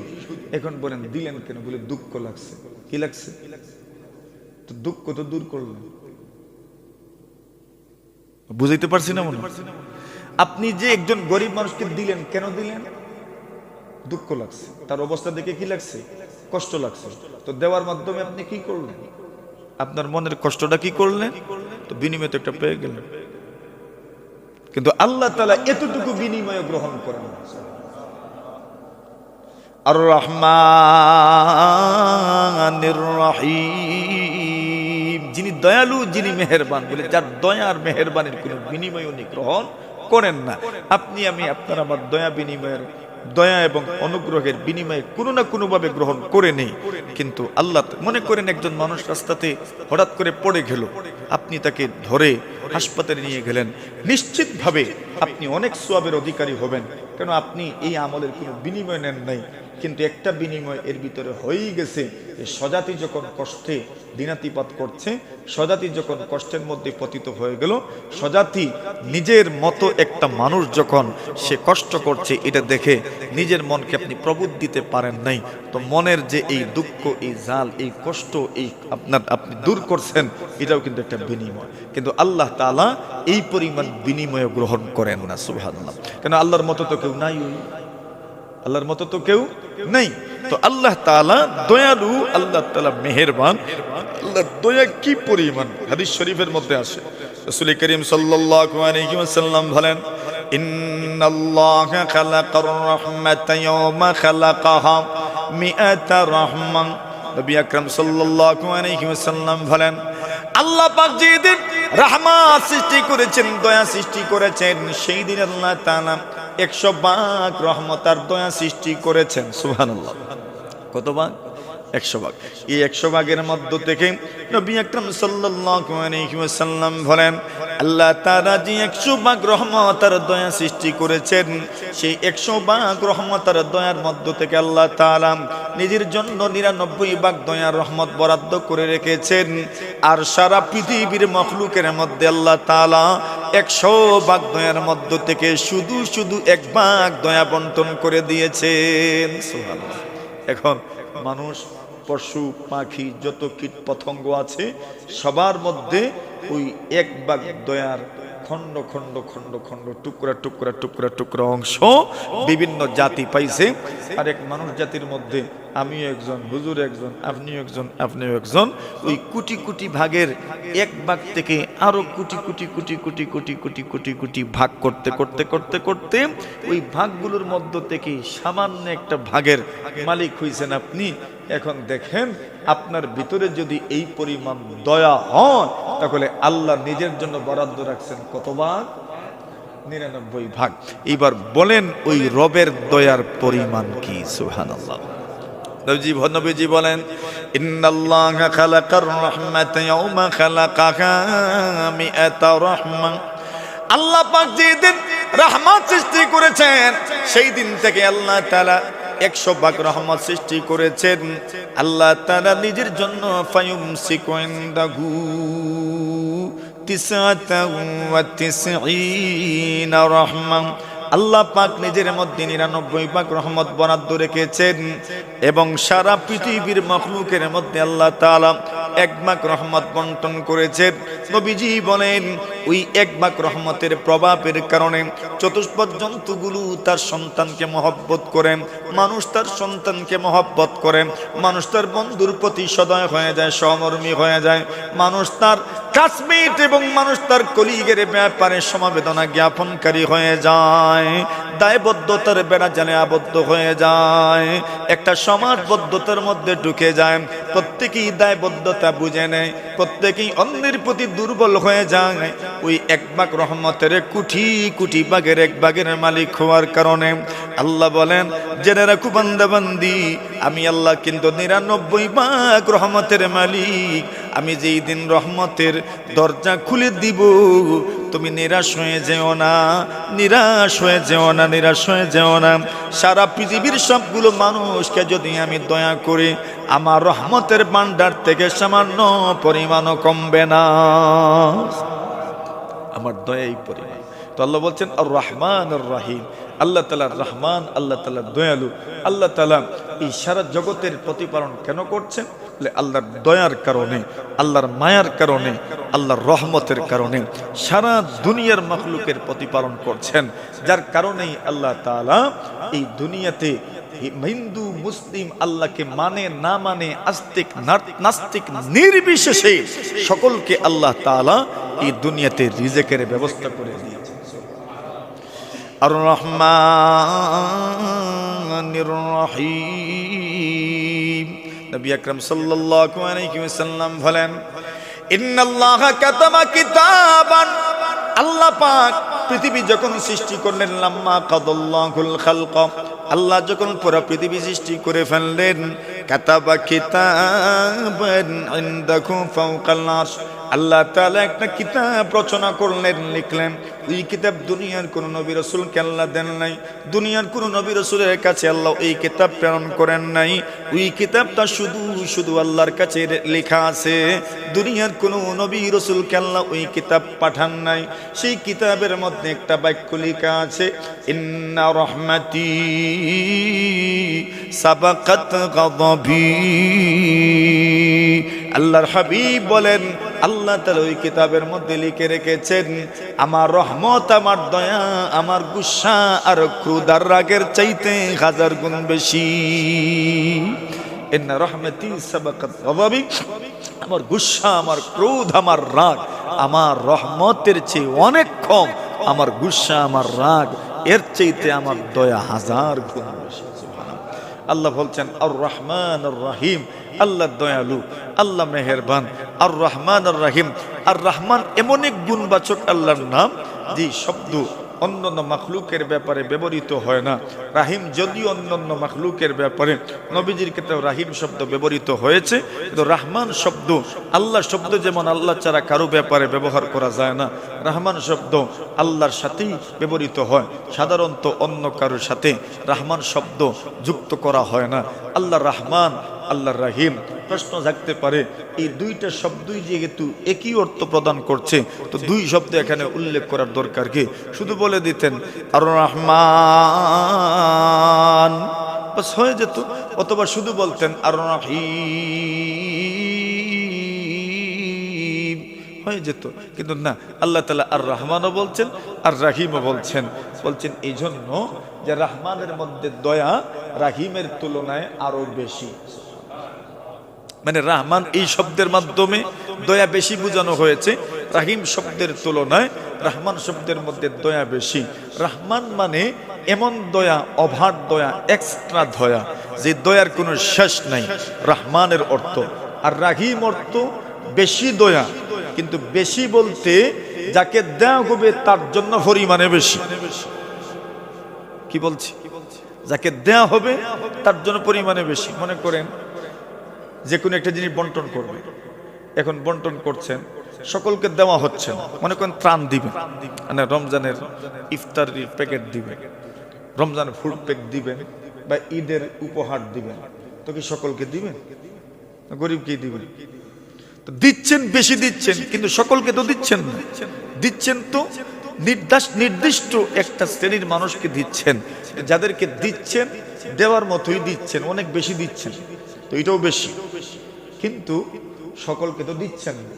এখন বলেন দিলেন কেন? বলে দুঃখ লাগছে। কি লাগছে? তো দুঃখ তো দূর করলেন, বুঝাইতে পারছি না মনে? আপনি যে একজন গরিব মানুষকে দিলেন, কেন দিলেন? দুঃখ লাগছে, তার অবস্থা দেখে কি লাগছে? কষ্ট লাগছে। তো দেওয়ার মাধ্যমে আপনি কি করলেন? আপনার মনের কষ্টটা কি করলেন? তো বিনিময় তো একটা পেয়ে গেলেন। কিন্তু আল্লাহ তাআলা এতটুকু বিনিময় গ্রহণ করেন না। আর রহমানির রহিম, যিনি দয়ালু, যিনি মেহেরবান, বলে যার দয়ার মেহেরবানির কোনো বিনিময় উনি গ্রহণ করেন না। আপনি আমি আপনার আমার দয়া বিনিময়ের, দয়া এবং অনুগ্রহের বিনিময়ে কোনো না কোনো ভাবে গ্রহণ করে নেই। কিন্তু আল্লাহ, মনে করেন একজন মানুষ রাস্তাতে হঠাৎ করে পড়ে গেল, আপনি তাকে ধরে হাসপাতালে নিয়ে গেলেন, নিশ্চিতভাবে আপনি অনেক সওয়াবের অধিকারী হবেন। কেন? আপনি এই আমলের কোনো বিনিময় নেন নাই। কিন্তু একটা বিনিময় এর ভিতরে হয়েই গেছে, যে স্বজাতি যখন কষ্টে দিনাতিপাত করছে, স্বজাতি যখন কষ্টের মধ্যে পতিত হয়ে গেল, স্বজাতি নিজের মতো একটা মানুষ যখন সে কষ্ট করছে, এটা দেখে নিজের মনকে আপনি প্রবোধ দিতে পারেন নাই। তো মনের যে এই দুঃখ, এই জাল, এই কষ্ট, এই আপনি দূর করছেন, এটাও কিন্তু একটা বিনিময়। কিন্তু আল্লাহ তাআলা এই পরিমাণ বিনিময় গ্রহণ করেন না। সুবহানাল্লাহ। কেন? আল্লাহর মতো তো কেউ নাই, আল্লাহর মতো তো কেউ নেই। তো আল্লাহ তাআলা দয়ালু, আল্লাহ তাআলা মেহেরবান। আল্লাহর দয়া কি পরিমাণ! হাদিস শরীফের মধ্যে আসে, রাসূল করিম সাল্লাল্লাহু আলাইহি ওয়াসাল্লাম বলেন, ইন্নাল্লাহা খালাকার রাহমাতা ইয়াওমা খালাকাহা মিআতা রাহমান। নবী আকরাম সাল্লাল্লাহু আলাইহি ওয়াসাল্লাম বলেন, আল্লাহ পাক যেদিন রহমত সৃষ্টি করেছেন, দয়া সৃষ্টি করেছেন, সেই দিন আল্লাহ তাআলা 100 ভাগ রহমত আর দয়া সৃষ্টি করেছেন। সুবহানাল্লাহ। কত ভাগ? 100 ভাগ। এই 100 ভাগের মধ্য থেকে নবী আকরাম সাল্লাল্লাহু আলাইহি ওয়াসাল্লাম বলেন, আল্লাহ তাআলা যে 100 ভাগ রহমত আর দয়া সৃষ্টি করেছেন, সেই 100 ভাগ রহমত আর দয়ার মধ্য থেকে আল্লাহ তাআলা নিজের জন্য 99 ভাগ দয়ার রহমত বরাদ্দ করে রেখেছেন। আর সারা পৃথিবীর মখলুকের মধ্যে আল্লাহ তাআলা 100 ভাগ দয়ার মধ্য থেকে শুধু 1 ভাগ দয়া বন্টন করে দিয়েছেন। সুবহানাল্লাহ। এখন মানুষ, পশু, পাখি, যত কীট পতঙ্গ আছে, সবার মধ্যে ওই 1 ভাগ দয়ার খণ্ড খণ্ড খণ্ড খণ্ড, টুকরা টুকরা টুকরা টুকরা অংশ বিভিন্ন জাতি পাইছে। আর এক মানুষ জাতির মধ্যে আমিও একজন, হুজুর একজন, আপনিও একজন, আপনিও একজন। ওই কোটি কোটি ভাগের 1 ভাগ থেকে আরো কোটি কোটি কোটি কোটি কোটি কোটি কোটি কোটি ভাগ করতে করতে করতে করতে ওই ভাগগুলোর মধ্য থেকে সামান্য একটা ভাগের মালিক হইছেন আপনি। এখন দেখেন, আপনার ভিতরে যদি এই পরিমাণ দয়া হয়, তাহলে আল্লাহ নিজের জন্য বরাদ্দ রাখছেন কত ভাগ? 99 ভাগ। এবার বলেন ওই রবের দয়ার পরিমাণ কি? সুবহানাল্লাহ। নবীজি বলেন, ইন্নাল্লাহা খালাকার রাহমাতা ইয়াওমা খালাকাহা মিআতা রাহমা। আল্লাহ পাক যেদিন রহমত সৃষ্টি করেছেন, সেই দিন থেকে আল্লাহ তাআলা 100 ভাগ রহমত সৃষ্টি করেছেন। আল্লাহ তাআলা নিজের জন্য ফায়ুমসিকু ইনদাহু 99 রাহমান। আল্লাহ পাক নিজের মধ্যে 99 ভাগ রহমত বরাদ্দ রেখেছেন, এবং সারা পৃথিবীর মখলুকের মধ্যে আল্লাহ তাআলা 1 ভাগ রহমত বন্টন করেছেন। নবীজি বলেন, ওই 1 ভাগ রহমতের প্রভাবের কারণে চতুষ্পদ জন্তুগুলো তার সন্তানকে মহব্বত করে, মানুষ তার সন্তানকে মহব্বত করে, মানুষ তার বন্ধুর প্রতি সদয় হয়ে যায়, সহমর্মী হয়ে যায়, মানুষ তার ক্লাসমেট এবং মানুষ তার কলিগের ব্যাপারে সমবেদনা জ্ঞাপনকারী হয়ে যায়, দায়বদ্ধতার বেড়া জালে আবদ্ধ হয়ে যায়, একটা সমাজবদ্ধতার মধ্যে ঢুকে যায়। প্রত্যেকেই দায়বদ্ধতা বুঝে নেয়, প্রত্যেকেই অন্যের প্রতি দুর্বল হয়ে যায়। ওই 1 ভাগ রহমতের কোটি কোটি ভাগের 1 ভাগের মালিক হওয়ার কারণে আল্লাহ বলেন, জেনে রাখো বান্দা বান্দি, আমি আল্লাহ কিন্তু 99 ভাগ রহমতের মালিক। আমি যেই দিন রহমতের দরজা খুলে দিব, তুমি নিরাশ হয়ে যেও না, নিরাশ হয়ে যেও না, নিরাশ হয়ে যেও না। সারা পৃথিবীর সবগুলো মানুষকে যদি আমি দয়া করি, আমার রহমতের ভান্ডার থেকে সামান্য পরিমাণও কমবে না। আমার দয়া এই পরিমাণ। তো আল্লাহ বলছেন আর রহমান আর রাহিম। আল্লাহ তাআলা রহমান, আল্লাহ তাআলা দয়ালু। আল্লাহ তাআলা এই সারা জগতের প্রতিপালন কেন করছেন? আল্লাহর দয়ার কারণে, আল্লাহর মায়ার কারণে, আল্লাহর রহমতের কারণে সারা দুনিয়ার মাখলুকের প্রতিপালন করছেন, যার কারণেই আল্লাহ তাআলা এই দুনিয়াতে হিন্দু মুসলিম আল্লাহকে মানে না মানে আস্তিক নাস্তিক নির্বিশেষে সকলকে আল্লাহ তাআলা এই দুনিয়াতে রিজেকের ব্যবস্থা করে দিয়েছেন। আর রহমানির রহিম, নবী আকরাম সাল্লাল্লাহু আলাইহি ওয়াসাল্লাম বলেন, ইন্নাল্লাহা কাতাবা কিতাবান, আল্লাহ পাক পৃথিবী যখন সৃষ্টি করলেন, লাম্মা কাদাল্লাহুল খালক, আল্লাহ যখন পুরো পৃথিবী সৃষ্টি করে ফেললেন, কাতাবা কিতাবান ইনদাহু ফাওকাল আরশ, আল্লাহ তাআলা একটা কিতাব রচনা করলেন, লিখলেন। এই কিতাব দুনিয়ার কোন নবী রাসূলকে আল্লাহ দেন নাই, দুনিয়ার কোন নবী রাসূলের কাছে আল্লাহ এই কিতাব প্রেরণ করেন নাই। ওই কিতাবটা শুধু শুধু আল্লাহর কাছে লেখা আছে, দুনিয়ার কোন নবী রাসূলকে আল্লাহ ওই কিতাব পাঠান নাই। সেই কিতাবের মধ্যে একটা বাক্য লেখা আছে, ইন্না রাহমাতি সাবাকাত গাযাবি। আল্লাহর হাবিব বলেন, আল্লাহ তাআলা ওই কিতাবের মধ্যে লিখে রেখেছেন, আমার রহমত, আমার দয়া, আমার গুসা আর ক্রোধ আর রাগের চাইতে 1000 গুণ বেশি। ইন্না রাহমাতি সাবাকাত গাযাবি, আমার গুসা, আমার ক্রোধ, আমার রাগ আমার রহমতের চেয়ে অনেক কম, আমার গুসা, আমার রাগ এর চাইতে আমার দয়া 1000 গুণ বেশি। আল্লাহ বলছেন আর রহমান আর রহিম, আল্লাহ দয়ালু, আল্লাহ মেহেরবান। আর রহমান আর রহিম, আর রহমান এমন এক গুণবাচক আল্লাহর নাম যে শব্দ অন্যান্য মাখলুকের ব্যাপারে ব্যবহৃত হয় না। রাহিম যদিও অন্যান্য মাখলুকের ব্যাপারে, নবীজির ক্ষেত্রে রাহিম শব্দ ব্যবহৃত হয়েছে, কিন্তু রহমান শব্দ, আল্লাহ শব্দ যেমন আল্লাহ ছাড়া কারো ব্যাপারে ব্যবহার করা যায় না, রহমান শব্দ আল্লাহর সাথেই ব্যবহৃত হয়, সাধারণত অন্য কারোর সাথে রহমান শব্দ যুক্ত করা হয় না। আল্লাহ রহমান, আল্লাহ রাহিম। প্রশ্ন থাকতে পারে, এই দুইটা শব্দই যেহেতু একই অর্থ প্রদান করছে, তো দুই শব্দ এখানে উল্লেখ করার দরকার কি? শুধু বলে দিতেন আর রহমান, বাস হয়ে যেত। অথবা শুধু বলতেন আর রহিম, হয়ে যেত। কিন্তু না, আল্লাহ তাআলা আর রহমানও বলছেন আর রাহিমও বলছেন। বলছেন এই জন্য যে রহমানের মধ্যে দয়া রাহিমের তুলনায় আরো বেশি। মানে রহমান এই শব্দের মাধ্যমে দয়া বেশি বোঝানো হয়েছে, রাহিম শব্দের তুলনায় রহমান শব্দের মধ্যে দয়া বেশি। রহমান মানে এমন দয়া, অভার দয়া, এক্সট্রা দয়া, যে দয়ার কোনো শেষ নাই, রহমানের অর্থ। আর রাহিম অর্থ বেশি দয়া, কিন্তু বেশি বলতে যাকে দেওয়া হবে তার জন্য পরিমাণে বেশি। কি বলছি? যাকে দেওয়া হবে তার জন্য পরিমাণে বেশি। মনে করেন যে কোনো একটা জিনিস বন্টন করবে, এখন বন্টন করছেন, সকলকে দেওয়া হচ্ছে না। মনে করেন ত্রাণ দিবেন, মানে রমজানের ইফতারির প্যাকেট দিবেন, রমজানের ফুড প্যাক দিবেন, বা ঈদের উপহার দিবেন, তো কি সকলকে দিবেন? গরিবকে দিবেন? তো দিচ্ছেন, বেশি দিচ্ছেন, কিন্তু সকলকে তো দিচ্ছেন না। দিচ্ছেন তো নির্দিষ্ট একটা শ্রেণীর মানুষকে দিচ্ছেন, যাদেরকে দিচ্ছেন দেওয়ার মতোই দিচ্ছেন, অনেক বেশি দিচ্ছেন, তো এটাও বেশি, কিন্তু সকলকে তো দিচ্ছেন না,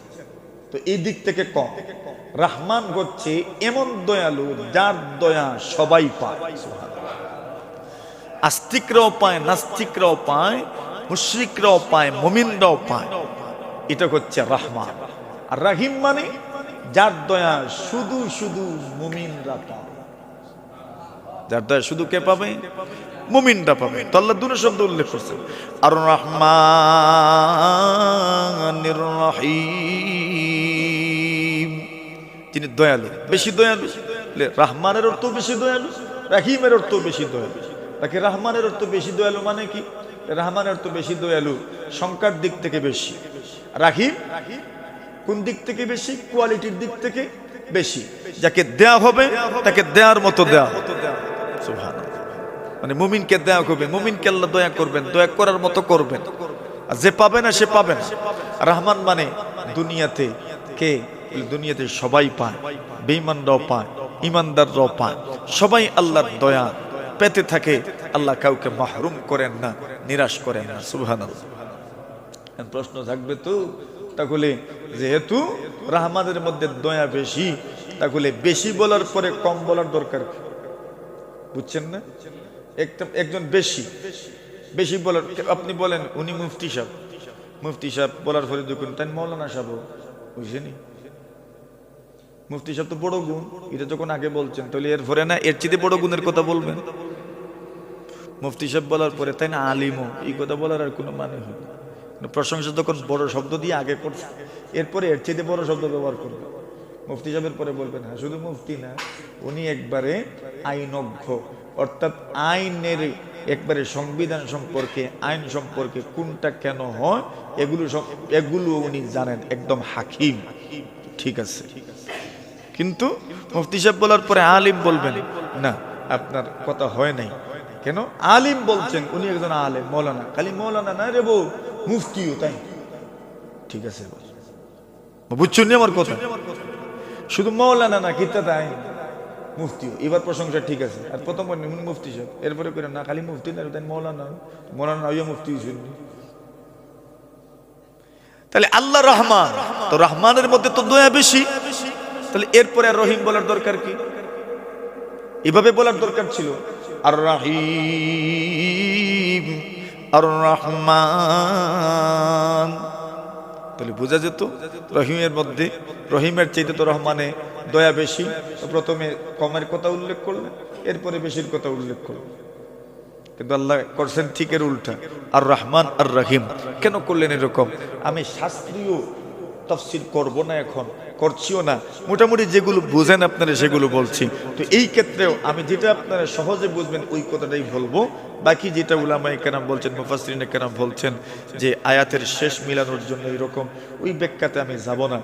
তো এই দিক থেকে কম। রহমান হচ্ছে এমন দয়ালু যার দয়া সবাই পায়, আস্তিকরাও পায়, নাস্তিকরাও পায়, মুশরিকরাও পায়, মুমিনরাও পায়। এটা হচ্ছে রহমান। আর রাহিম মানে যার দয়া শুধু শুধু মুমিনরা পায়। যার দয়া শুধু কে পাবে? মুমিনরা পাবে। তো আল্লাহ দুটো শব্দ উল্লেখ করছেন, আর রহমানির রহিম, তিনি দয়ালু, বেশি দয়ালু। রহমানের অর্থ বেশি দয়ালু, রাহিমের অর্থ বেশি দয়ালু। তাকে রহমানের অর্থ বেশি দয়ালু মানে কি? রহমানের অর্থ বেশি দয়ালু সংখ্যার দিক থেকে বেশি, রাহিম কোন দিক থেকে বেশি? কোয়ালিটির দিক থেকে বেশি। যাকে দেয়া হবে তাকে দেওয়ার মতো দেয়া। সুবহানাল্লাহ। মানে মুমিনকে দেয়া হবে, মুমিনকে আল্লাহ দয়া করবেন, দয়া করার মতো করবেন। আর যে পাবে না সে পাবে না। রহমান মানে দুনিয়াতে কে? দুনিয়াতে সবাই পায়, বেঈমানরাও পায়, ইমানদাররাও পায়, সবাই আল্লাহর দয়া পেতে থাকে। আল্লাহ কাউকে মাহরুম করেন না, নিরাশ করেন না। সুবহানাল্লাহ। প্রশ্ন থাকবে তো, তাহলে যেহেতু রহমানের মধ্যে দয়া বেশি, তাহলে বেশি বলার পরে কম বলার দরকার কি? বুঝছেন না? একজন বেশি বেশি বলার, আপনি বলেন উনি মুফতি সাহেব বলার পরে দেখুন তাই মৌলানা সাহেব, বুঝছেনি? মুফতি সাহেব তো বড় গুণ, এটা যখন আগে বলছেন তাহলে এরপরে না এর চেয়ে বড় গুণের কথা বলবেন। মুফতি সাহেব বলার পরে তাই না আলিমও, এই কথা বলার আর কোনো মানে হয় না। প্রশংসা যখন বড় শব্দ দিয়ে আগে করছে, এরপরে এর চেয়ে বড় শব্দ ব্যবহার করবে। মুফতি সাহেবের পরে বলবেন, হ্যাঁ শুধু মুফতি না, উনি একবারে আইনজ্ঞ, অর্থাৎ আইনের একবারে সংবিধান সম্পর্কে, আইন সম্পর্কে কোনটা কেন হয় এগুলো উনি জানেন, একদম হাকিম। ঠিক আছে, কিন্তু মুফতি সাহেব বলার পরে আলিম বলবেন না, আপনার কথা হয় নাই। কেন? আলিম বলছেন, উনি একজন আলেম, মৌলানা। খালি মৌলানা না রে বউ, মুফতিও তাই। ঠিক আছে, বুঝছেন আমার কথা? শুধু মৌলানা না, কিতা তাই মুফতিও। এবার প্রশংসা ঠিক আছে। আর প্রথম মুফতি সাহেব, এরপরে করে না খালি মুফতি না তাই মৌলানা, মৌলানা হইয়া মুফতি শুননি। তাহলে আল্লাহ রহমান, তো রহমানের মধ্যে তো দয়া বেশি, তাহলে এরপরে আর রহিম বলার দরকার কি? এভাবে বলার দরকার ছিল, আর রহিম আর রহমান, তাহলে বোঝা যেত রহিমের মধ্যে, রহিমের চাইতে তো রহমানে দয়া বেশি। প্রথমে কমের কথা উল্লেখ করলেন, এরপরে বেশির কথা উল্লেখ করলেন। কিন্তু আল্লাহ করছেন ঠিক এর উল্টা, আর রহমান আর রহিম। কেন করলেন এরকম? আমি শাস্ত্রীয় তাফসীর করব না, এখন করছিও না, মোটামুটি যেগুলো বুঝেন আপনারা সেগুলো বলছি। তো এই ক্ষেত্রেও আমি যেটা আপনারা সহজে বুঝবেন ওই কথাটাই বলবো। বাকি যেটা উলামায়ে কেরাম বলছেন, মুফাসসিরিনে কেরাম বলছেন যে আয়াতের শেষ মিলানোর জন্য এরকম, ওই ব্যাখ্যাতে আমি যাব না।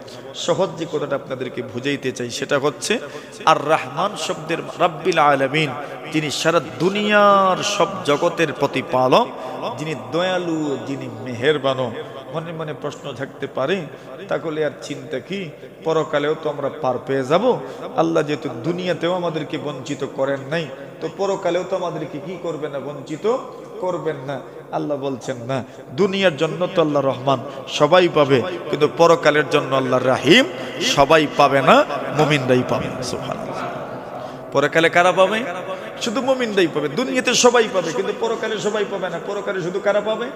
সহজ যে কথাটা আপনাদেরকে বুঝাইতে চাই সেটা হচ্ছে, আর রহমান শব্দের রাব্বিল আলামিন, যিনি সারা দুনিয়ার সব জগতের প্রতিপালক, যিনি দয়ালু, যিনি মেহেরবান। মনে মনে প্রশ্ন থাকতে পারে, তাহলে আর চিন্তা কি? পরকালেও তো আমরা পার পেয়ে যাব। আল্লাহ যেহেতু দুনিয়াতেও আমাদেরকে বঞ্চিত করেন নাই, তো পরকালেও তো আমাদেরকে কি করবেন না, বঞ্চিত করবেন না। আল্লাহ বলছেন না, দুনিয়ার জন্য তো আল্লাহ রহমান সবাই পাবে, কিন্তু পরকালের জন্য আল্লাহ রাহিম সবাই পাবে না, মুমিনরাই পাবে। সুবহানাল্লাহ। পরকালে কারা পাবে? শুধু মুমিনরাই পাবে। দুনিয়াতে সবাই পাবে, কিন্তু পরকালে সবাই পাবে না। পরকালে শুধু কারা পাবে?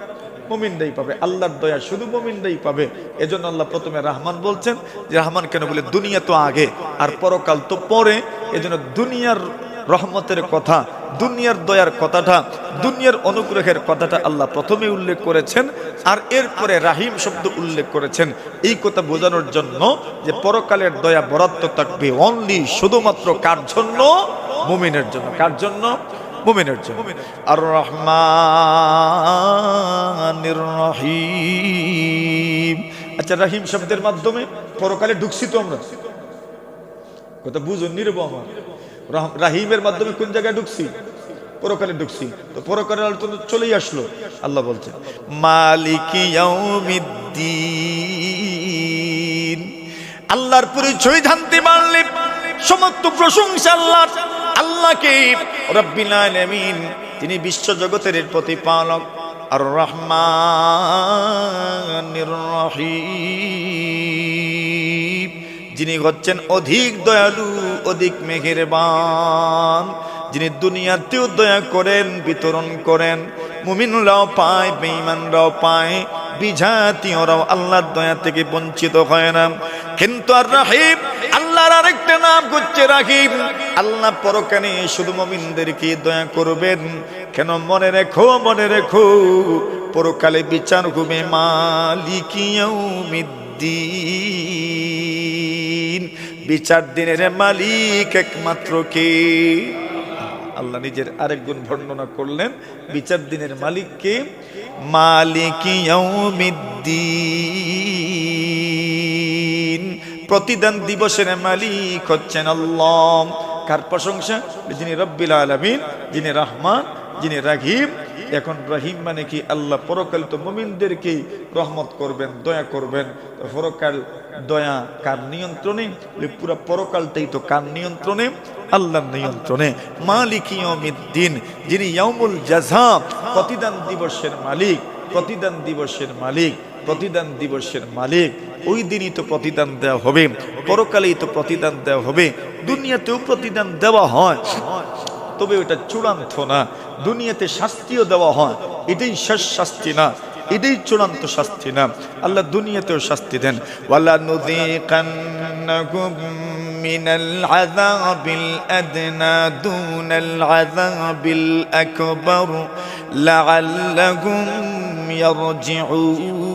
মুমিনরাই পাবে। আল্লাহর দয়া শুধু মুমিনরাই পাবে। এজন্য আল্লাহ প্রথমে রহমান বলছেন, যে রহমান কেন বলে? দুনিয়া তো আগে আর পরকাল তো পরে। এজন্য দুনিয়ার রহমতের কথা, দুনিয়ার দয়ার কথাটা, দুনিয়ার অনুগ্রহের কথাটা আল্লাহ প্রথমে উল্লেখ করেছেন, আর এরপরে রাহিম শব্দ উল্লেখ করেছেন। এই কথা বোঝানোর জন্য যে পরকালের দয়া বরাদ্দ থাকবে অনলি শুধুমাত্র কার জন্য? মুমিনের জন্য। কার জন্য? মুমিনের জন্য। আর রহমানির রহিম। আচ্ছা, রহিম শব্দের মাধ্যমে পরকালে ঢুকছি তো আমরা, কথা বুঝুন নির্ব আমার। রাহিমের মাধ্যমে কোন জায়গায় ঢুকছি? পরকালে ঢুকছি। তো পরকালের আলোচনা চলেই আসলো। আল্লাহ বলছেন মালিকি ইয়াউমিদ্দিন। আল্লাহর পরিচয় জানতে পারলে সমস্ত প্রশংসা আল্লাহর। আল্লাহকে রব্বিল আলামিন, তিনি বিশ্ব জগতের প্রতিপালক। আর রহমানির রহিম, যিনি হচ্ছেন অধিক দয়ালু, অধিক মেহেরবান, যিনি দুনিয়াতেও দয়া করেন, বিতরণ করেন। মুমিনরাও পায়, বেঈমানরাও পায়, বিজাতীয়রাও আল্লাহর দয়া থেকে বঞ্চিত হয় না। কিন্তু আর রাহিম, আল্লাহর আরেকটা নাম হচ্ছে রাহিম। আল্লাহ পরকালে শুধু মুমিনদেরকে দয়া করবেন। কেন? মনে রেখো, মনে রেখো, পরকালে বিচার হবে মালিকি ইয়াউমিদ্দিন। বিচার দিনের মালিক একমাত্র কে? আল্লাহ নিজের আরেক গুণ বর্ণনা করলেন, বিচার দিনের মালিক কে? মালিকি ইয়াউমিদ্দিন। প্রতিদান দিবসের মালিক হচ্ছেন আল্লাহ। কার প্রশংসা? যিনি রব্বিল আলামিন, যিনি রহমান, যিনি রাহিম। এখন রহিম মানে কি? আল্লাহ পরকাল তো মুমিনদেরকে রহমত করবেন, দয়া করবেন। পরকাল দয়া কার নিয়ন্ত্রণে? পুরো পরকালটাই তো কার নিয়ন্ত্রণে? আল্লাহর নিয়ন্ত্রণে। মালিক ইয়াউমিদ্দিন, যিনি ইয়াউমুল জাযা, প্রতিদান দিবসের মালিক, প্রতিদান দিবসের মালিক। প্রতিদান দিবসের মালিক, ওই দিনই তো প্রতিদান দেওয়া হবে, পরকালেই তো প্রতিদান দেওয়া হবে। দুনিয়াতেও প্রতিদান দেওয়া হয়, তবে ওটা চূড়ান্ত না। দুনিয়াতে শাস্তিও দেওয়া হয়, এটাই শেষ শাস্তি না, এটাই চূড়ান্ত শাস্তি না। আল্লাহ দুনিয়াতেও শাস্তি দেন। ওয়ালা নুযিকান্নাকুম মিনাল আযাবিল আদনা দুনাল আযাবিল আকবার লাআল্লাকুম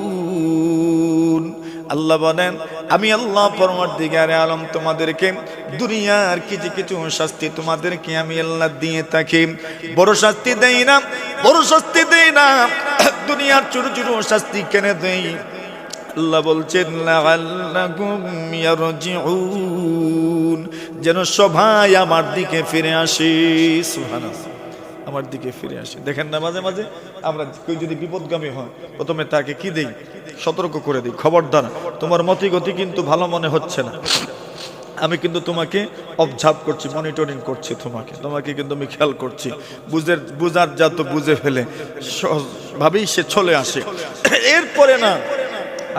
ইয়ারজিউন। আল্লাহ বলেন, আমি আল্লাহ পরওয়ারদিগারে আলম তোমাদেরকে দুনিয়ার কিছু কিছু শাস্তি তোমাদেরকে আমি আল্লাহ দিয়ে থাকি। বড় শাস্তি দেই না, বড় শাস্তি দেই না, দুনিয়ার ছোট ছোট শাস্তি কেন দেই? আল্লাহ বলছেন লাআল্লাকুম ইয়ারজিউন, যেন সবাই আমার দিকে ফিরে আসে। সুবহানাল্লাহ, আমার দিকে ফিরে আসে। দেখেন না, মাঝে মাঝে আমরা কেউ যদি বিপদগামী হয়, প্রথমে তাকে কি দেই? সতর্ক করে দিই, খবরদার তোমার মতি গতি কিন্তু ভালো মনে হচ্ছে না, আমি কিন্তু তোমাকে অবজার্ভ করছি, মনিটরিং করছি, তোমাকে কিন্তু আমি খেয়াল করছি। বুঝার যা তো বুঝে ফেলে সহজভাবেই সে চলে আসে। এরপরে না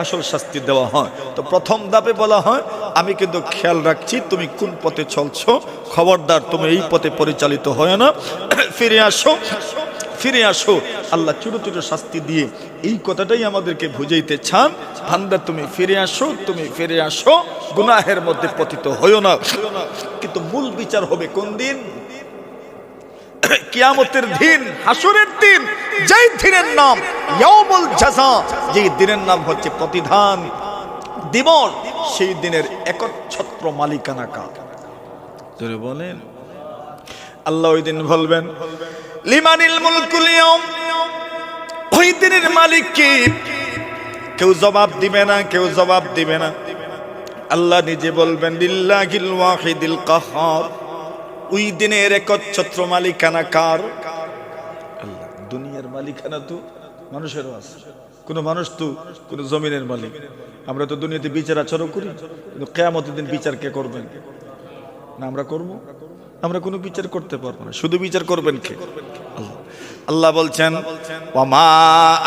আসল শাস্তি দেওয়া হয়। তো প্রথম ধাপে বলা হয়, আমি কিন্তু খেয়াল রাখছি তুমি কোন পথে চলছো, খবরদার তুমি এই পথে পরিচালিত হয় না, ফিরে আসো, ফিরে আসো। আল্লাহ ছোট ছোট শাস্তি দিয়ে এই কথাটাই আমাদেরকে বুঝাইতে চান, বান্দা তুমি ফিরে আসো, তুমি ফিরে আসো, গুনাহের মধ্যে পতিত হইও না। কিন্তু মূল বিচার হবে কোন দিন? কিয়ামতের দিন, হাসরের দিন, যেই দিনের নাম ইয়াউমুল জাযা, যেই দিনের নাম হচ্ছে প্রতিদান দিবস। সেই দিনের একচ্ছত্র মালিকানা কার? জোরে বলেন। আল্লাহ ওই দিন বলবেন, লিমানিল মুলকুল ইয়াউম, ওই দিনের মালিক কি? কেউ জবাব দিবে না, কেউ জবাব দিবে না। আল্লাহ নিজে বলবেন, লিল্লাহিল ওয়াহিদিল কাহ্হার, ওই দিনের একচ্ছত্র মালিকানা কার? আল্লাহ। দুনিয়ার মালিকানা তো মানুষেরও আছে, কোন মানুষ তো কোন জমিনের মালিক। আমরা তো দুনিয়াতে বিচার আচরণ করি, কিন্তু কিয়ামতের দিন বিচার কে করবেন? না আমরা করব? আমরা কোনো বিচার করতে পারবো না, শুধু বিচার করবেন কে? আল্লাহ। আল্লাহ বলছেন, ওয়ামা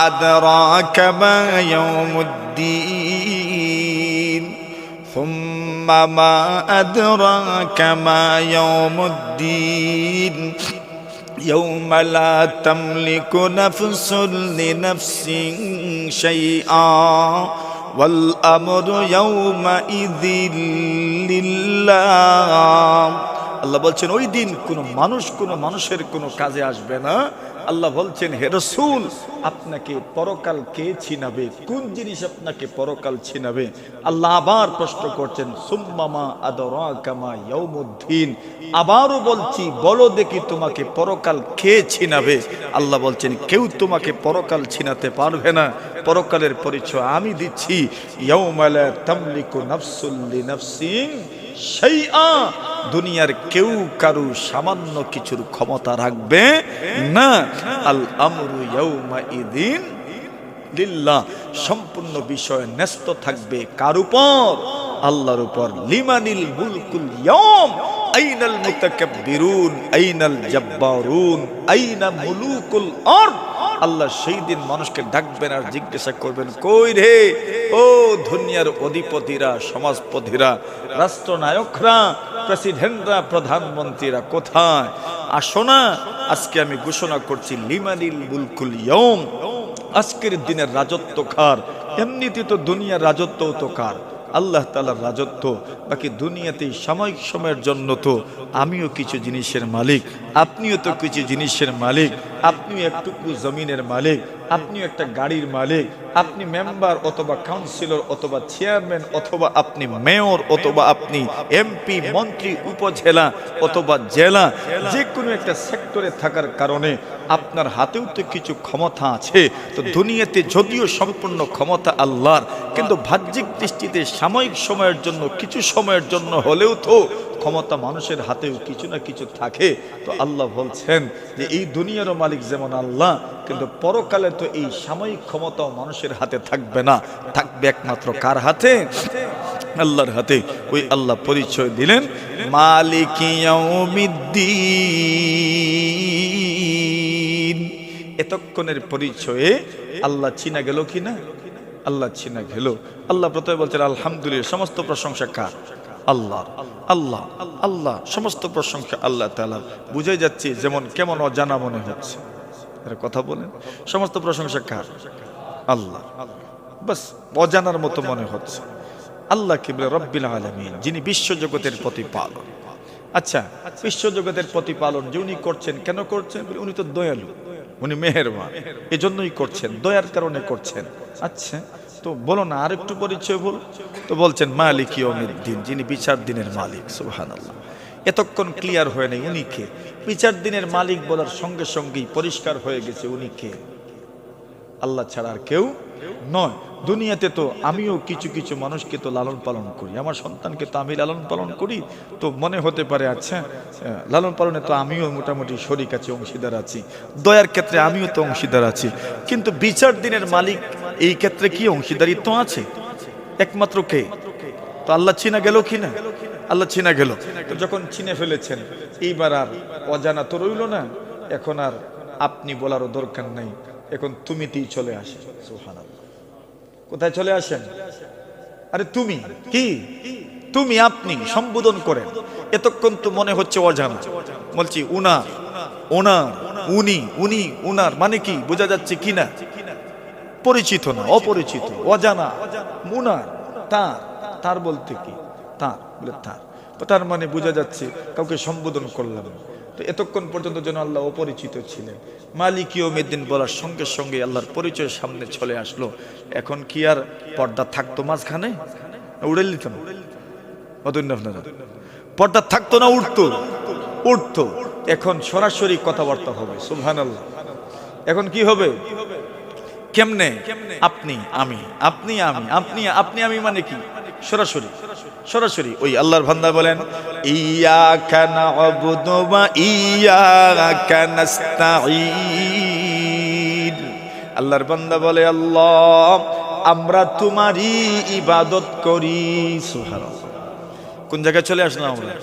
আদরাকা মা ইয়াউমুদ্দিন, সুম্মা মা আদরাকা মা ইয়াউমুদ্দিন, ইয়াউমা লা তামলিকু নাফসুন লিনাফসিন শাইআ ওয়াল আমরু ইয়াউমা ইযিল লিল্লাহ। আল্লাহ বলছেন, ওই দিন কোনো মানুষ কোনো মানুষের কোনো কাজে আসবে না। আল্লাহ বলছেন, হে রাসূল, আপনাকে পরকাল কে ছিনাবে? কোন জিনিস আপনাকে পরকাল ছিনাবে? আল্লাহ আবার প্রশ্ন করছেন, সুম্মা মা আদরাকা মা ইয়াউমুদ্দিন, আবারও বলছি, বলো দেখি তোমাকে পরকাল কে ছিনাবে? আল্লাহ বলছেন, কেউ তোমাকে পরকাল ছিনাতে পারবে না। পরকালের পরিচয় আমি দিচ্ছি, ইয়াউমা লা তামলিকু নাফসুন লিনাফসিন শাইআ, দুনিয়ার কেউ কারু সামান্য কিছুর ক্ষমতা রাখবে না। আল আমরু ইয়াউমা ইযিন লিল্লাহ, সম্পূর্ণ বিষয় ন্যস্ত থাকবে কার উপর? আল্লাহর উপর। লিমানিল মুলকুল ইয়াউম আইনাল মুতাকাব্বিরুন আইনাল জাব্বারুন আইনা মুলুকুল আরদ। আল্লাহ সেই দিন মানুষকে ডাকবেন আর জিজ্ঞাসা করবেন, কই রে ও দুনিয়ার অধিপতিরা, সমাজপতিরা, রাষ্ট্রনায়করা, প্রেসিডেন্টরা, প্রধানমন্ত্রীরা কোথায়? আসো না, আজকে আমি ঘোষণা করছি, লিমানিল মুলকুল ইয়াউম, আজকের দিনের রাজত্ব কার? এমনিতে তো দুনিয়ার রাজত্ব তো কার? আল্লাহ তাআলার রাজত্ব। বাকি দুনিয়াতে সাময়িক সময়ের জন্য তো আমিও কিছু জিনিসের মালিক, আপনিও তো কিছু জিনিসের মালিক, আপনিও একটুকু জমিনের মালিক, আপনিও একটা গাড়ির মালিক, আপনি মেম্বার অথবা কাউন্সিলর অথবা চেয়ারম্যান অথবা আপনি মেয়র অথবা আপনি এমপি, মন্ত্রী, উপজেলা অথবা জেলা, যে কোনো একটা সেক্টরে থাকার কারণে আপনার হাতেও তো কিছু ক্ষমতা আছে। তো দুনিয়াতে যদিও সম্পূর্ণ ক্ষমতা আল্লাহর, কিন্তু বাহ্যিক দৃষ্টিতে সাময়িক সময়ের জন্য, কিছু সময়ের জন্য হলেও তো ক্ষমতা মানুষের হাতেও কিছু না কিছু থাকে। তো আল্লাহ বলছেন যে এই দুনিয়ারও মালিক যেমন আল্লাহ, কিন্তু পরকালে তো এই সাময়িক ক্ষমতাও মানুষের হাতে থাকবে না, থাকবে একমাত্র কার হাতে? আল্লাহর হাতে। ওই আল্লাহ পরিচয় দিলেন মালিক ইয়াউমিদ্দিন। এতক্ষণের পরিচয়ে আল্লাহ চিনা গেল কিনা? আল্লাহ চিনা গেল। আল্লাহ প্রথমে বলছেন আলহামদুলিল্লাহ, সমস্ত প্রশংসা কার? আল্লাহ। আল্লাহ আল্লাহ সমস্ত প্রশংসা আল্লাহ তাআলা। বুঝে যাচ্ছে যেমন কেমন অজানা মনে হচ্ছে, এর কথা বলেন। সমস্ত প্রশংসা কার? আল্লাহ। বাস অজানার মতো মনে হচ্ছে। আল্লাহকে বলে রব্বিল আলামিন, যিনি বিশ্বজগতের প্রতিপালক। আচ্ছা, বিশ্বজগতের প্রতিপালন যে উনি করছেন, কেন করছেন? উনি তো দয়ালু, উনি মেহেরবান, এজন্যই করছেন, দয়ার কারণে করছেন। আচ্ছা, তো বলো না, আর একটু পরিচয় বল। তো বলছেন মালিক ইয়াউমিদ্দিন, যিনি বিচার দিনের মালিক। সুবহানাল্লাহ। এতক্ষণ ক্লিয়ার হয় নাই উনি কে। বিচার দিনের মালিক বলার সঙ্গে সঙ্গেই পরিষ্কার হয়ে গেছে উনি কে। আল্লাহ ছাড়া আর কেউ নয়। দুনিয়াতে তো আমিও কিছু কিছু মানুষকে তো লালন পালন করি, আমার সন্তানকে তো আমি লালন পালন করি। তো মনে হতে পারে আচ্ছা, লালন পালনে তো আমিও মোটামুটি শরীক আছি, অংশীদার আছি, দয়ার ক্ষেত্রে আমিও তো অংশীদার আছি। কিন্তু বিচার দিনের মালিক এই ক্ষেত্রে কি অংশীদারিত্ব আছে? একমাত্র কে? তো আল্লাহ চিনা গেল কি না? আল্লাহ চিনা গেল। তো যখন চিনে ফেলেছেন, এইবার আর অজানা তো রইল না। এখন আর আপনি বলারও দরকার নাই, এখন তুমিতেই চলে আসে। সুবহানাল্লাহ। কোথায় চলে আসেন? আরে তুমি কি, তুমি আপনি সম্বোধন করেন। এতক্ষণ তো মনে হচ্ছে অজানা, বলছি উনার, ওনার, উনি, উনি, উনার মানে কি বোঝা যাচ্ছে কিনা? পরিচিত না, অপরিচিত, অজানা। উনার, তার, তার বলতে কি? তার বলে তার, তার মানে বোঝা যাচ্ছে কাউকে সম্বোধন করলাম। তো এতক্ষণ পর্যন্ত যেন আল্লাহ অপরিচিত ছিলেন। মালিক ইয়াউমিদ্দিন বলার সঙ্গে সঙ্গে আল্লাহর পরিচয় সামনে চলে আসলো। এখন কি আর পর্দা থাকতো মাঝখানে? উড়ে নিত না, আপনারা পর্দা থাকতো না, উঠতো, উঠতো। এখন সরাসরি কথাবার্তা হবে। সুবহানাল্লাহ। এখন কি হবে? কেমনে? আপনি আমি, আপনি আমি, আপনি আপনি আমি মানে কি? সরাসরি, সরাসরি। ওই আল্লাহর বান্দা বলেন ইয়াকা না'বুদু ওয়া ইয়াকা নাস্তাঈন। আল্লাহর বান্দা বলে আল্লাহ, আমরা তোমারই ইবাদত করি। সুবহানাল্লাহ। কোন জায়গায় চলে আসলাম আমরা?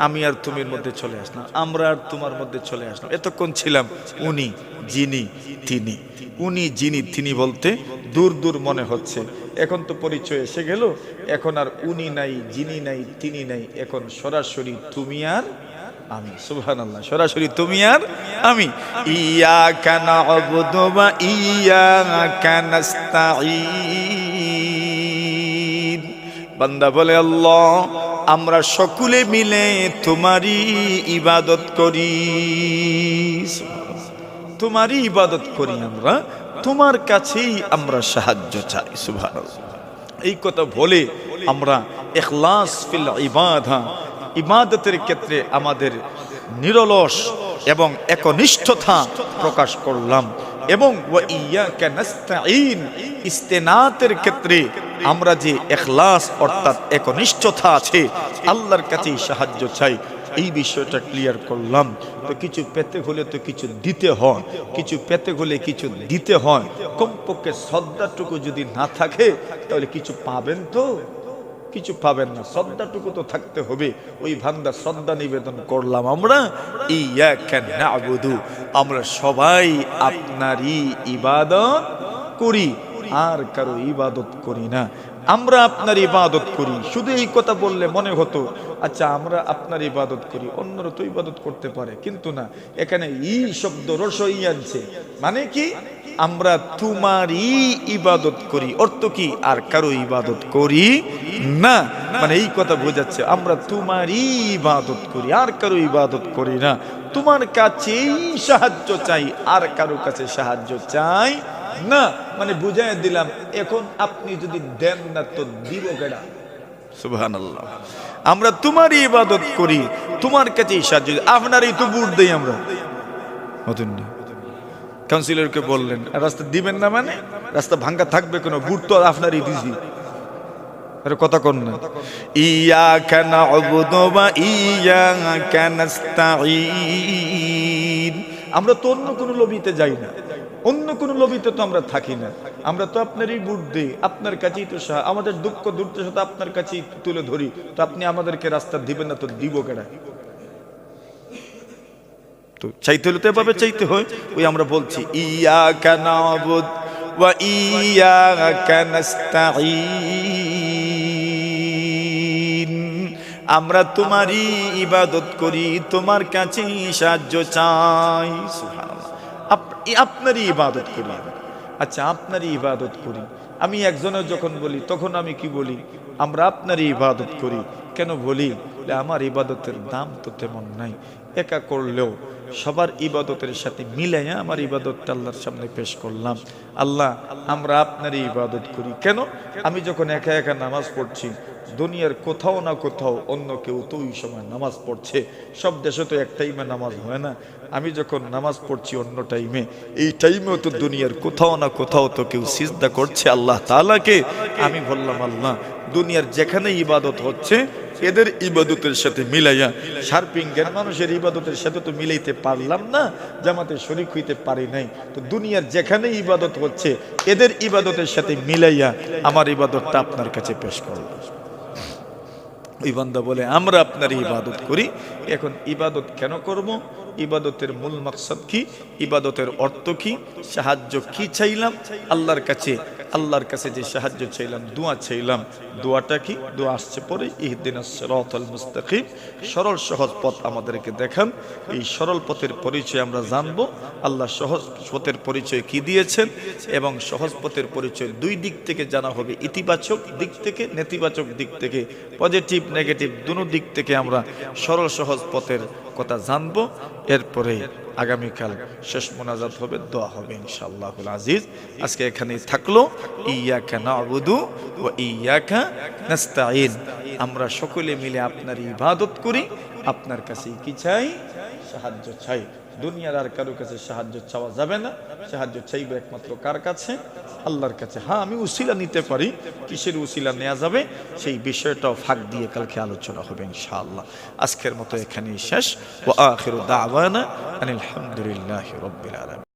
আমি আর তুমির মধ্যে চলে আসলাম, আমরা আর তোমার মধ্যে চলে আসলাম। এতক্ষণ ছিলাম উনি, যিনি, তিনি। উনি, যিনি, তিনি বলতে দূর দূর মনে হচ্ছে। এখন তো পরিচয় এসে গেল। এখন আর উনি নাই, যিনি নাই, তিনি নাই। এখন সরাসরি তুমি আর আমি। সুবহানাল্লাহ। সরাসরি তুমি আর আমি। ইয়াকা না'বুদু ওয়া ইয়াকা নাস্তাঈন। বান্দা বলে আল্লাহ, আমরা সকলে মিলে তোমারই ইবাদত করি, তোমারই ইবাদত করি, আমরা তোমার কাছেই আমরা সাহায্য চাই। সুবহানাল্লাহ। এই কথা বলে আমরা ইখলাস ফিল ইবাদা, ইবাদতের ক্ষেত্রে আমাদের নিরলস এবং একনিষ্ঠতা প্রকাশ করলাম। এবং ওয়া ইয়াকা নাস্তাঈন, ইস্তেনাতের ক্ষেত্রে আমরা যে ইখলাস অর্থাৎ একনিষ্ঠতা আছে, আল্লাহর কাছেই সাহায্য চাই, এই বিষয়টা ক্লিয়ার করলাম। তো কিছু পেতে হলে তো কিছু দিতে হয়, কিছু পেতে হলে কিছু দিতে হয়। কমপক্ষে শ্রদ্ধাটুকু যদি না থাকে তাহলে কিছু পাবেন তো? কিছু পাবেন না। শ্রদ্ধাটুকু তো থাকতে হবে। ওই বান্দা শ্রদ্ধা নিবেদন করলাম আমরা, ইয়াকা না'বুদু, আমরা সবাই আপনারই ইবাদত করি, আর কারো ইবাদত করি না। আমরা আপনার ইবাদত করি। শুধু এই কথা বললে মনে হতো আচ্ছা আমরা আপনার ইবাদত করি, অন্যরা তো ইবাদত করতে পারে, কিন্তু না। এখানে ই শব্দ রসই আনছে, মানে কি? আমরা তোমারই ইবাদত করি। অর্থ কি? আর কারো ইবাদত করি না, মানে এই কথা বোঝাচ্ছে আমরা তোমারই ইবাদত করি, আর কারো ইবাদত করি না। তোমার কাছেই সাহায্য চাই, আর কারো কাছে সাহায্য চাই না। মানে বুঝাই দিলাম, এখন আপনি যদি দেন না তো দিব কেডা? সুবহানাল্লাহ। আমরা তোমারই ইবাদত করি, তোমার কাছেই সাহায্য, আপনারই তো ভোট দেই আমরা। নতুন না, কাউন্সিলরকে বললেন রাস্তা দিবেন না, মানে রাস্তা ভাঙ্গা থাকবে কেন? ভোট তো আপনারই দিছি। আরে কথা কন না। ইয়াকা না'বুদু ওয়া ইয়াকা নাস্তাঈন। আমরা তো অন্য কোনো লবিতে যাই না, অন্য কোনো লবিতে তো আমরা থাকি না। আমরা তো আপনারই ভোট দিই, আপনার কাছেই তো আমাদের দুঃখ দুর্দশা আপনার কাছেই তুলে ধরি। তো আপনি আমাদেরকে রাস্তা দিবেন না তো দিব কেডা? তো চাইতে হলে তো এভাবে চাইতে হয়। ওই আমরা বলছি ইয়াকা না'বুদু ওয়া ইয়াকা নাস্তাঈন। আমরা তোমারই ইবাদত করি, তোমার কাছে সাহায্য চাই। সুবহানাল্লাহ, আপনারই ইবাদত করি। আচ্ছা, আপনারই ইবাদত করি। আমি একজনের যখন বলি তখন আমি কি বলি? আমরা আপনারই ইবাদত করি। কেন বলি? আমার ইবাদতের দাম তো তেমন নাই, একা করলেও সবার ইবাদতের সাথে মিলাইয়া আমার ইবাদতটা আল্লাহর সামনে পেশ করলাম। আল্লাহ, আমরা আপনারই ইবাদত করি। কেন? আমি যখন একা একা নামাজ পড়ছি, দুনিয়ার কোথাও না কোথাও অন্য কেউ তো ওই সময় নামাজ পড়ছে। সব দেশে তো এক টাইমে নামাজ হয় না। আমি যখন নামাজ পড়ছি অন্য টাইমে, এই টাইমেও তো দুনিয়ার কোথাও না কোথাও তো কেউ সিজদা করছে আল্লাহ তাআলাকে। আমি বললাম, আল্লাহ, দুনিয়ার যেখানে ইবাদত হচ্ছে এদের ইবাদতের সাথে মিলাইয়া শারপিংয়ের মানুষের ইবাদতের সাথে তো মিলাইতে পারলাম না, জামাতে শরীক হইতে পারি নাই। তো দুনিয়ার যেখানে ইবাদত হচ্ছে এদের ইবাদতের সাথে মিলাইয়া আমার ইবাদতটা আপনার কাছে পেশ করলাম। ওই বান্দা বলে, আমরা আপনার ইবাদত করি। এখন ইবাদত কেন করব? ইবাদতের মূল মাকসাদ কি? ইবাদতের অর্থ কি? সাহায্য কি চাইলাম আল্লাহর কাছে? আল্লাহর কাছে যে সাহায্য চাইলাম, দোয়া চাইলাম, দোয়াটা কি? দোয়া আসছে পরে, ইহদিনাস সিরাতাল মুস্তাকিম, সরল সহজ পথ আমাদেরকে দেখান। এই সরল পথের পরিচয় আমরা জানবো। আল্লাহ সহজ পথের পরিচয় কি দিয়েছেন, এবং সহজ পথের পরিচয় দুই দিক থেকে জানা হবে, ইতিবাচক দিক থেকে, নেতিবাচক দিক থেকে, পজিটিভ নেগেটিভ দুনো দিক থেকে আমরা সরল সহজ পথের কথা জানবো। এরপরে আগামীকাল শেষ মোনাজাত হবে, দোয়া হবে ইনশাআল্লাহুল আজিজ। আজকে এখানেই থাকলো। ইয়াকা না'বুদু ওয়া ইয়াকা নাস্তাঈন। আমরা সকলে মিলে আপনার ইবাদত করি, আপনার কাছে কি চাই? সাহায্য চাই। দুনিয়ার আর কারো কাছে সাহায্য চাওয়া যাবে না। সাহায্য চাইবে একমাত্র কার কাছে? আল্লাহর কাছে। হ্যাঁ, আমি উসিলা নিতে পারি। কিসের উসিলা নেওয়া যাবে সেই বিষয়টাও ফাঁক দিয়ে কালকে আলোচনা হবে ইনশাআল্লাহ। আজকের মতো এখানেই শেষ। ওয়া আখিরু দাওয়ানা আনিল হামদুলিল্লাহি রাব্বিল আলামিন।